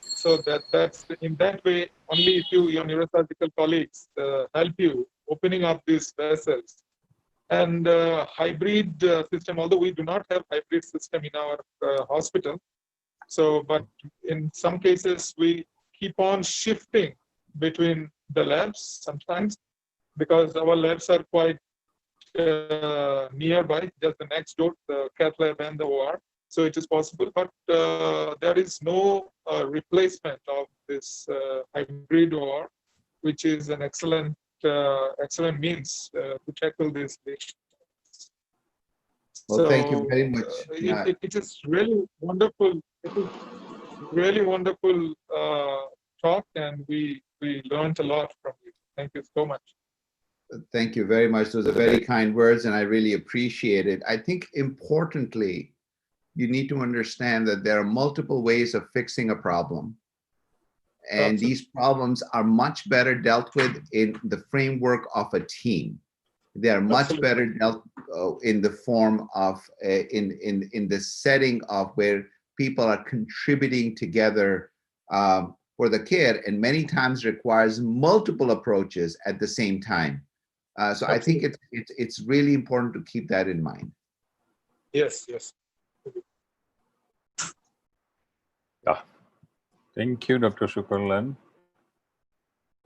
that's in that way, only if your neurosurgical colleagues help you opening up these vessels. And hybrid system, although we do not have hybrid system in our hospital, but in some cases we keep on shifting between the labs sometimes, because our labs are quite nearby, just the next door, the cath lab and the OR. So it is possible, but there is no replacement of this hybrid OR, which is an excellent means to tackle this patient. Well, thank you very much. It is really wonderful. It is really wonderful talk, and we learned a lot from you. Thank you so much. Thank you very much. Those are very kind words, and I really appreciate it. I think importantly, you need to understand that there are multiple ways of fixing a problem. And Absolutely. These problems are much better dealt with in the framework of a team. They are much Absolutely. better dealt in the form of, in the setting of where people are contributing together for the care, and many times requires multiple approaches at the same time. So I think it's really important to keep that in mind. Yes. Yeah. Thank you, Dr. Shukrlan.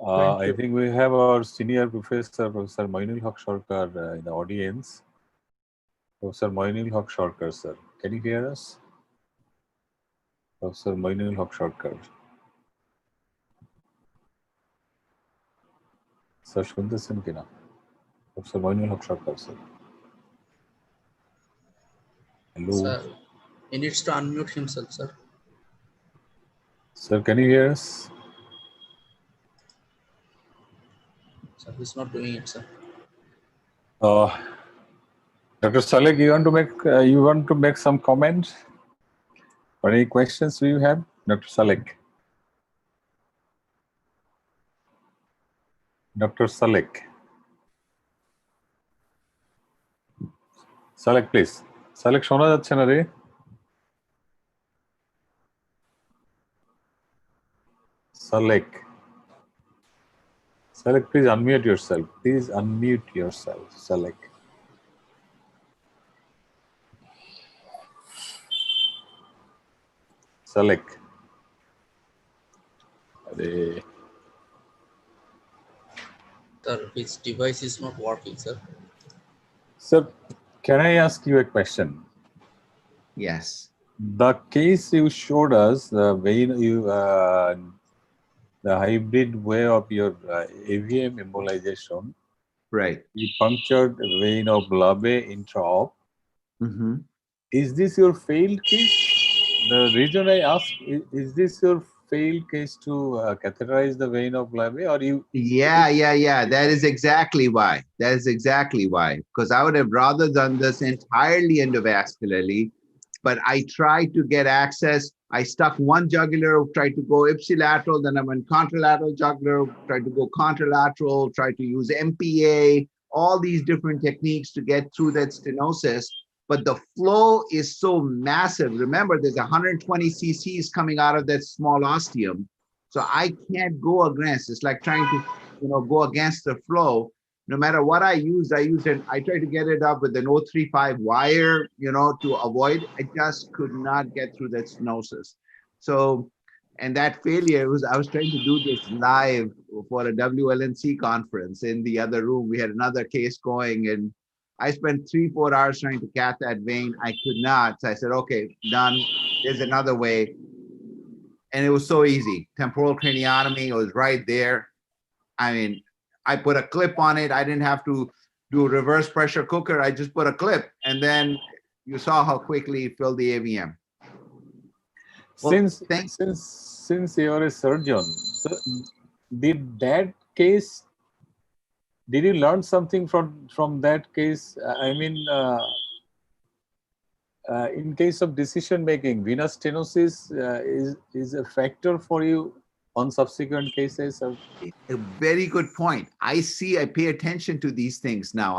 Thank I you. think we have our senior professor, Professor Moinul Haq Sarkar, in the audience. Professor Moinul Haq Sarkar, sir. Can you hear us? Professor Moinul Haq Sarkar. Sir, শুনতেছেন কিনা? Professor Moinul Haq Sarkar, sir. Hello. Sir, he needs to unmute himself, sir. Sir, can you hear us? Sir, he's not doing it, sir. Dr. Salek, you want to make some comments or any questions you have, Dr. Salek? Dr. Salek. Salek, please. Salek, শোনা যাচ্ছে না রে? Salek. Salek, please unmute yourself. Please unmute yourself, Salek. Salek. Sir, his device is not working, sir. Sir, can I ask you a question? Yes. The case you showed us, the hybrid way of your AVM embolization, Right. you punctured vein of Labe intraop. Mm-hmm. Is this your failed case? The reason I ask, is this your failed case to catheterize the vein of Labe, or you? Yeah. That is exactly why. That is exactly why. Because I would have rather done this entirely endovascularly, but I tried to get access. I stuck one jugular, tried to go ipsilateral, then I went contralateral jugular, tried to go contralateral, tried to use MPA, all these different techniques to get through that stenosis. But the flow is so massive. Remember, there's 120 cc's coming out of that small ostium. So I can't go against. It's like trying to, go against the flow. No matter what I used it. I tried to get it up with an 035 wire, to avoid. I just could not get through that stenosis. So, and that failure I was trying to do this live for a WLNC conference in the other room. We had another case going, and I spent 3-4 hours trying to cath that vein. I could not. So I said, okay, done. There's another way. And it was so easy. Temporal craniotomy, it was right there. I mean, I put a clip on it. I didn't have to do a reverse pressure cooker. I just put a clip, and then you saw how quickly it filled the AVM. Well, Since you're a surgeon, so did you learn something from that case? I mean, in case of decision making, venous stenosis is a factor for you on subsequent cases? A very good point. I pay attention to these things now.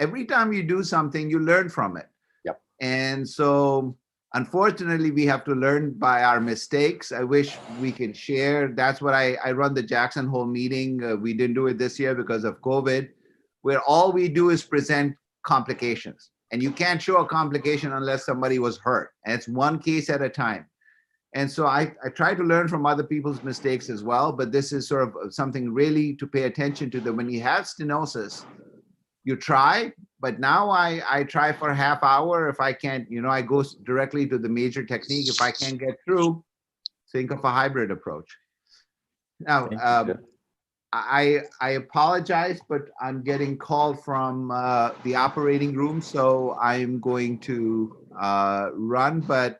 Every time you do something, you learn from it. Yep. And so, unfortunately, we have to learn by our mistakes. I wish we can share. That's what I run the Jackson Hole meeting. We didn't do it this year because of COVID, where all we do is present complications. And you can't show a complication unless somebody was hurt. And it's one case at a time. And so I try to learn from other people's mistakes as well, but this is sort of something really to pay attention to. That when you have stenosis, you try, but now I try for a half hour. If I can't, I go directly to the major technique. If I can't get through, think of a hybrid approach. Now, I apologize, but I'm getting called from the operating room, so I'm going to run, but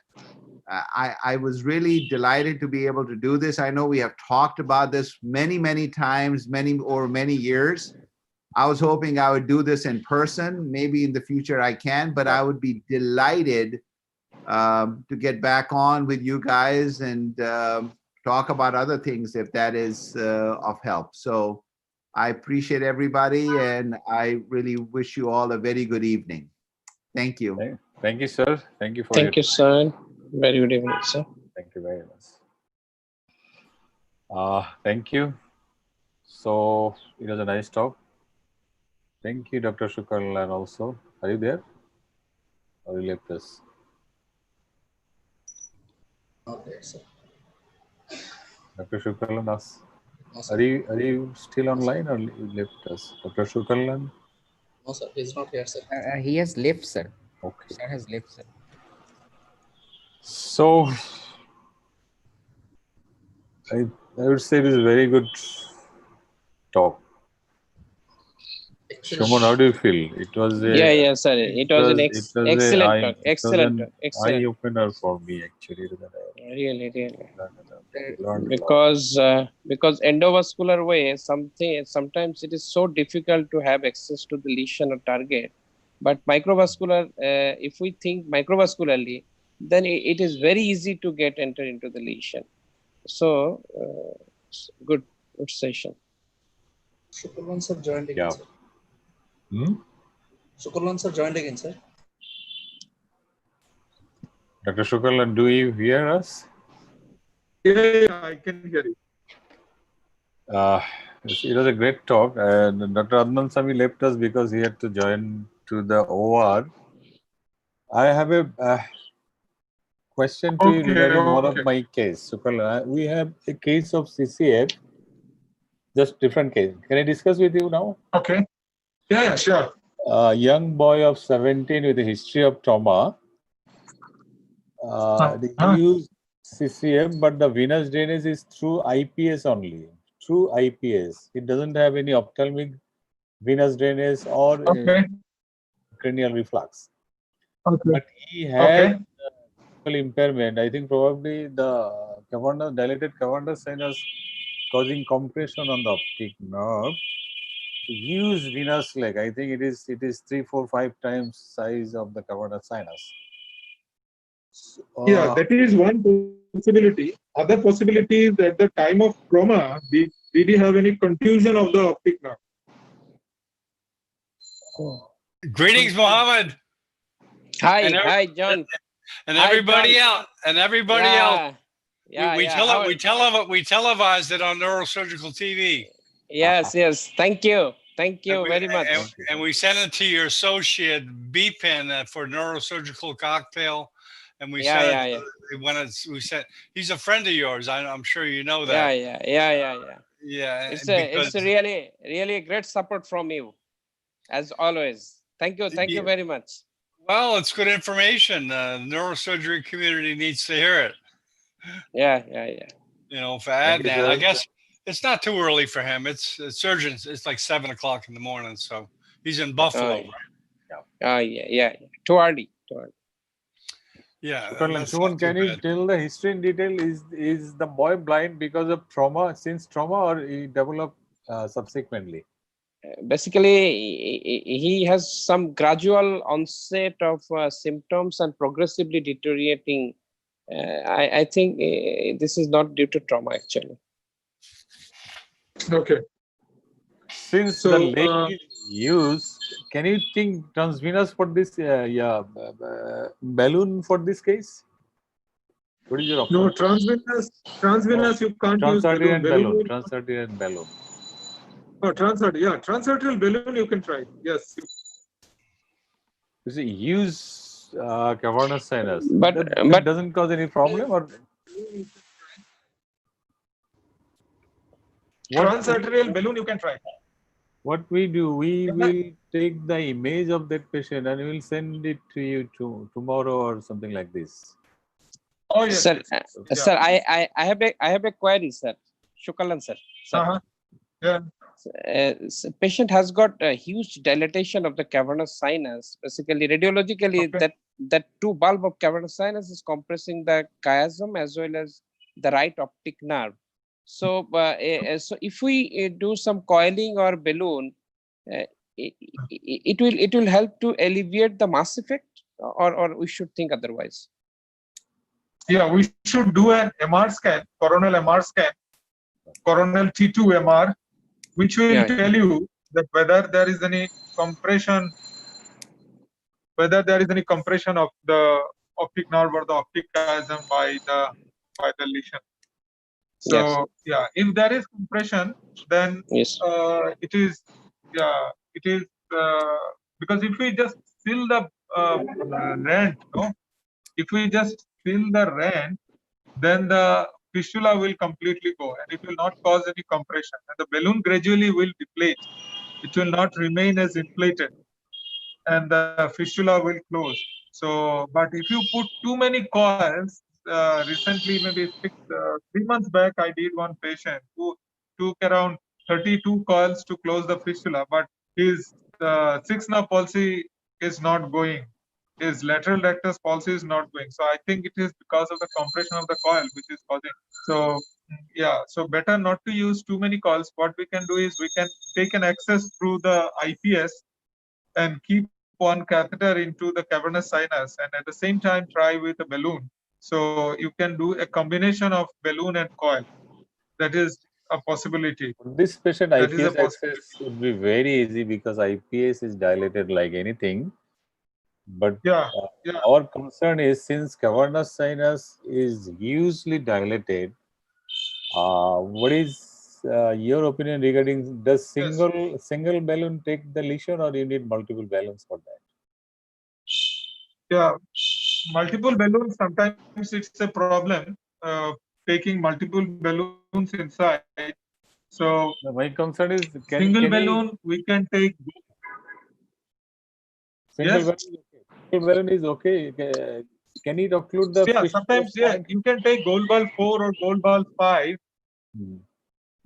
I was really delighted to be able to do this. I know we have talked about this many times, over many years. I was hoping I would do this in person. Maybe in the future I can, but I would be delighted to get back on with you guys and talk about other things if that is of help. So I appreciate everybody, and I really wish you all a very good evening. Thank you. Thank you, sir. Thank you for Thank you, sir. Very good evening, sir. Thank you very much. Thank you. So it was a nice talk. Thank you, Dr. Shukrlan also. Are you there? Or you left us? Okay, sir. Dr. Shukalan, No, sir. are you still online or you left us? Dr. Shukalan? No, sir. He's not here, sir. He has left, sir. Okay. Sir has left, sir. So, I would say it is a very good talk. Actually, Shomon, how do you feel? It was a Yeah, sir. It was an excellent talk. Excellent talk. Excellent. eye opener for me actually. Really. Learned a lot. Because endovascular way, sometimes it is so difficult to have access to the lesion or target. But microvascular, if we think microvascularly, then it is very easy to enter into the lesion. So, good session. Shukalan sir joined again, Yeah. sir. Hmm? Shukalan sir joined again, sir. Dr. Shukalan, do you hear us? Yeah, I can hear you. It was a great talk. And Dr. Adnan Sami left us because he had to join to the OR. I have a question to you Okay, regarding one of okay. my case. Shukalan, we have a case of CCF, just different case. Can I discuss with you now? Okay. Yeah, sure. A young boy of 17 with a history of trauma. They use CCF, but the venous drainage is through IPS only. Through IPS. It doesn't have any ophthalmic venous drainage or cranial reflux. Okay. But he had impairment. I think probably the Cavanaugh, dilated Cavanaugh sinus causing compression on the optic nerve. Huge venous leg. I think it is 3, 4, 5 times size of the Cavanaugh sinus. Yeah, that is one possibility. Other possibility is at the time of trauma, did he have any contusion of the optic nerve? Greetings, Mohammed. Hi, John. And Hi, everybody John. else. And everybody else. Yeah, We televised it on Neurosurgical TV. Yes. Thank you very much. And we sent it to your associate Biplane for Neurosurgical Cocktail. And we sent we sent. He's a friend of yours. I'm sure you know that. Yeah. It's a really great support from you, as always. Thank you very much. Well, it's good information. The neurosurgery community needs to hear it. Yeah. You know, for Adnan, I guess it's not too early for him. It's surgeons. It's like 7 o'clock in the morning, so he's in Buffalo. Yeah. Too early. Yeah. Shubhan, can you tell the history in detail? Is the boy blind because of trauma, or he developed subsequently? Basically, he has some gradual onset of symptoms and progressively deteriorating. I think this is not due to trauma, actually. Okay. Since the leg is used, can you think transvenous for this balloon for this case? What is your option? No, transvenous you can't use balloon. Transarterial balloon. Oh, transarterial balloon you can try. Yes. You see, use Cavanaugh sinus, but doesn't cause any problem, or transarterial balloon you can try. What we do, we will take the image of that patient and we will send it to you tomorrow or something like this. Oh yes, sir. Sir, I have a query, sir. Shukalan, sir. Yeah. Patient has got a huge dilatation of the cavernous sinus. Basically, radiologically, that two bulb of cavernous sinus is compressing the chiasm as well as the right optic nerve. So, so if we do some coiling or balloon, it will help to alleviate the mass effect, or we should think otherwise. Yeah, we should do an MR scan, coronal MR scan, coronal T2 MR, which will tell you that whether there is any compression, of the optic nerve or the optic chiasm by the lesion. So if there is compression, then it is because if we just fill the rent, then the fistula will completely go and it will not cause any compression. And the balloon gradually will deflate. It will not remain as inflated and the fistula will close. So, but if you put too many coils, recently, maybe 3 months back, I did one patient who took around 32 coils to close the fistula, but his 6th nerve palsy is not going. His lateral rectus palsy is not going. So I think it is because of the compression of the coil which is causing. So yeah, so better not to use too many coils. What we can do is we can take an access through the IPS and keep one catheter into the cavernous sinus and at the same time try with a balloon. So you can do a combination of balloon and coil. That is a possibility. For this patient, That is a IPS access would be very easy because IPS is dilated like anything. But Yeah, our concern is since cavernous sinus is hugely dilated, what is your opinion regarding does single balloon take the lesion or you need multiple balloons for that? Yeah, multiple balloons, sometimes it's a problem taking multiple balloons inside. So My concern is single balloon, we can take. Single balloon is okay. Can it occlude the Yeah, fish? sometimes you can take gold ball 4 or gold ball 5.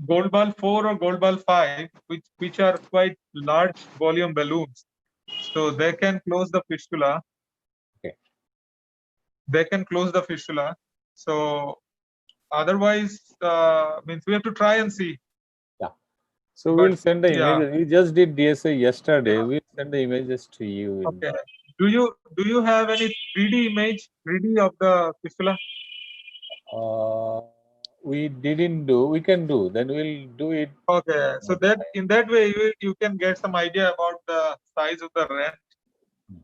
Gold ball 4 or gold ball 5, which are quite large volume balloons. So they can close the fistula. Okay. They can close the fistula. So otherwise, means we have to try and see. Yeah. So we'll send the images. We just did DSA yesterday. Yeah. We'll send the images to you. Okay. Do you have any 3D image, 3D of the fistula? We didn't do. We can do. Then we'll do it. Okay. So that in that way you can get some idea about the size of the rent,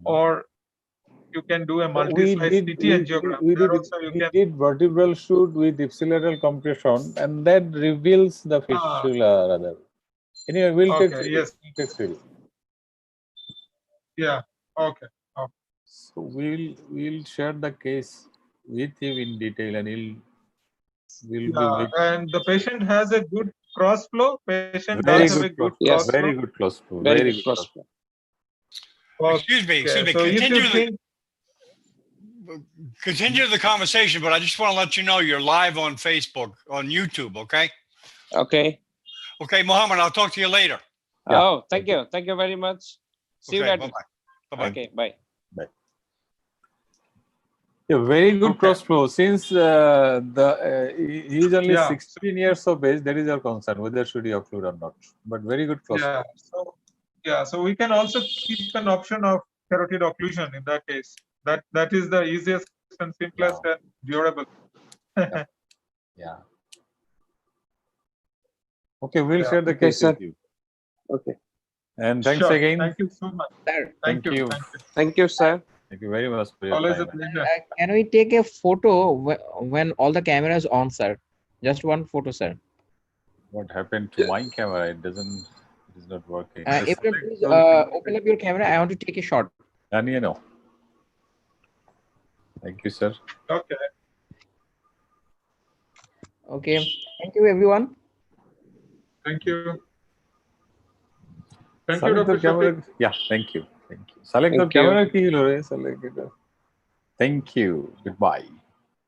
or you can do a multi-slice CT angiogram. We did vertebral shoot with ipsilateral compression, and that reveals the fistula rather. Anyway, we'll take 3D. Yes. We'll take 3D. Yeah. Okay. So we'll share the case with you in detail, and and the patient has a good cross flow. Patient very does good have a good cross cross flow. Very flow. good cross flow. Very good cross flow. Excuse me. So Continue the conversation, but I just want to let you know you're live on Facebook, on YouTube, okay? Okay. Okay, Mohammed, I'll talk to you later. Yeah. Oh, thank you. Thank you very much. See you later. Bye-bye. Bye-bye. Okay, bye. Bye. Yeah, very good cross flow. Since he is only 16 years of age, that is our concern, whether should he occlude or not. But very good cross flow. So we can also keep an option of carotid occlusion in that case. That is the easiest and simplest and durable. Yeah. Okay, we'll share the case with you. Okay. And thanks again. Thank you so much. Thank you. Thank you, sir. Thank you very much for your Always time. a pleasure. Can we take a photo when all the cameras on, sir? Just one photo, sir. What happened to my camera? It is not working. If you please open up your camera, I want to take a shot. No. Thank you, sir. Okay. Okay. Thank you, everyone. Thank you. Thank you, Dr. Shafiq. Yeah, thank you. Thank you. Select the camera key. Thank you. Goodbye.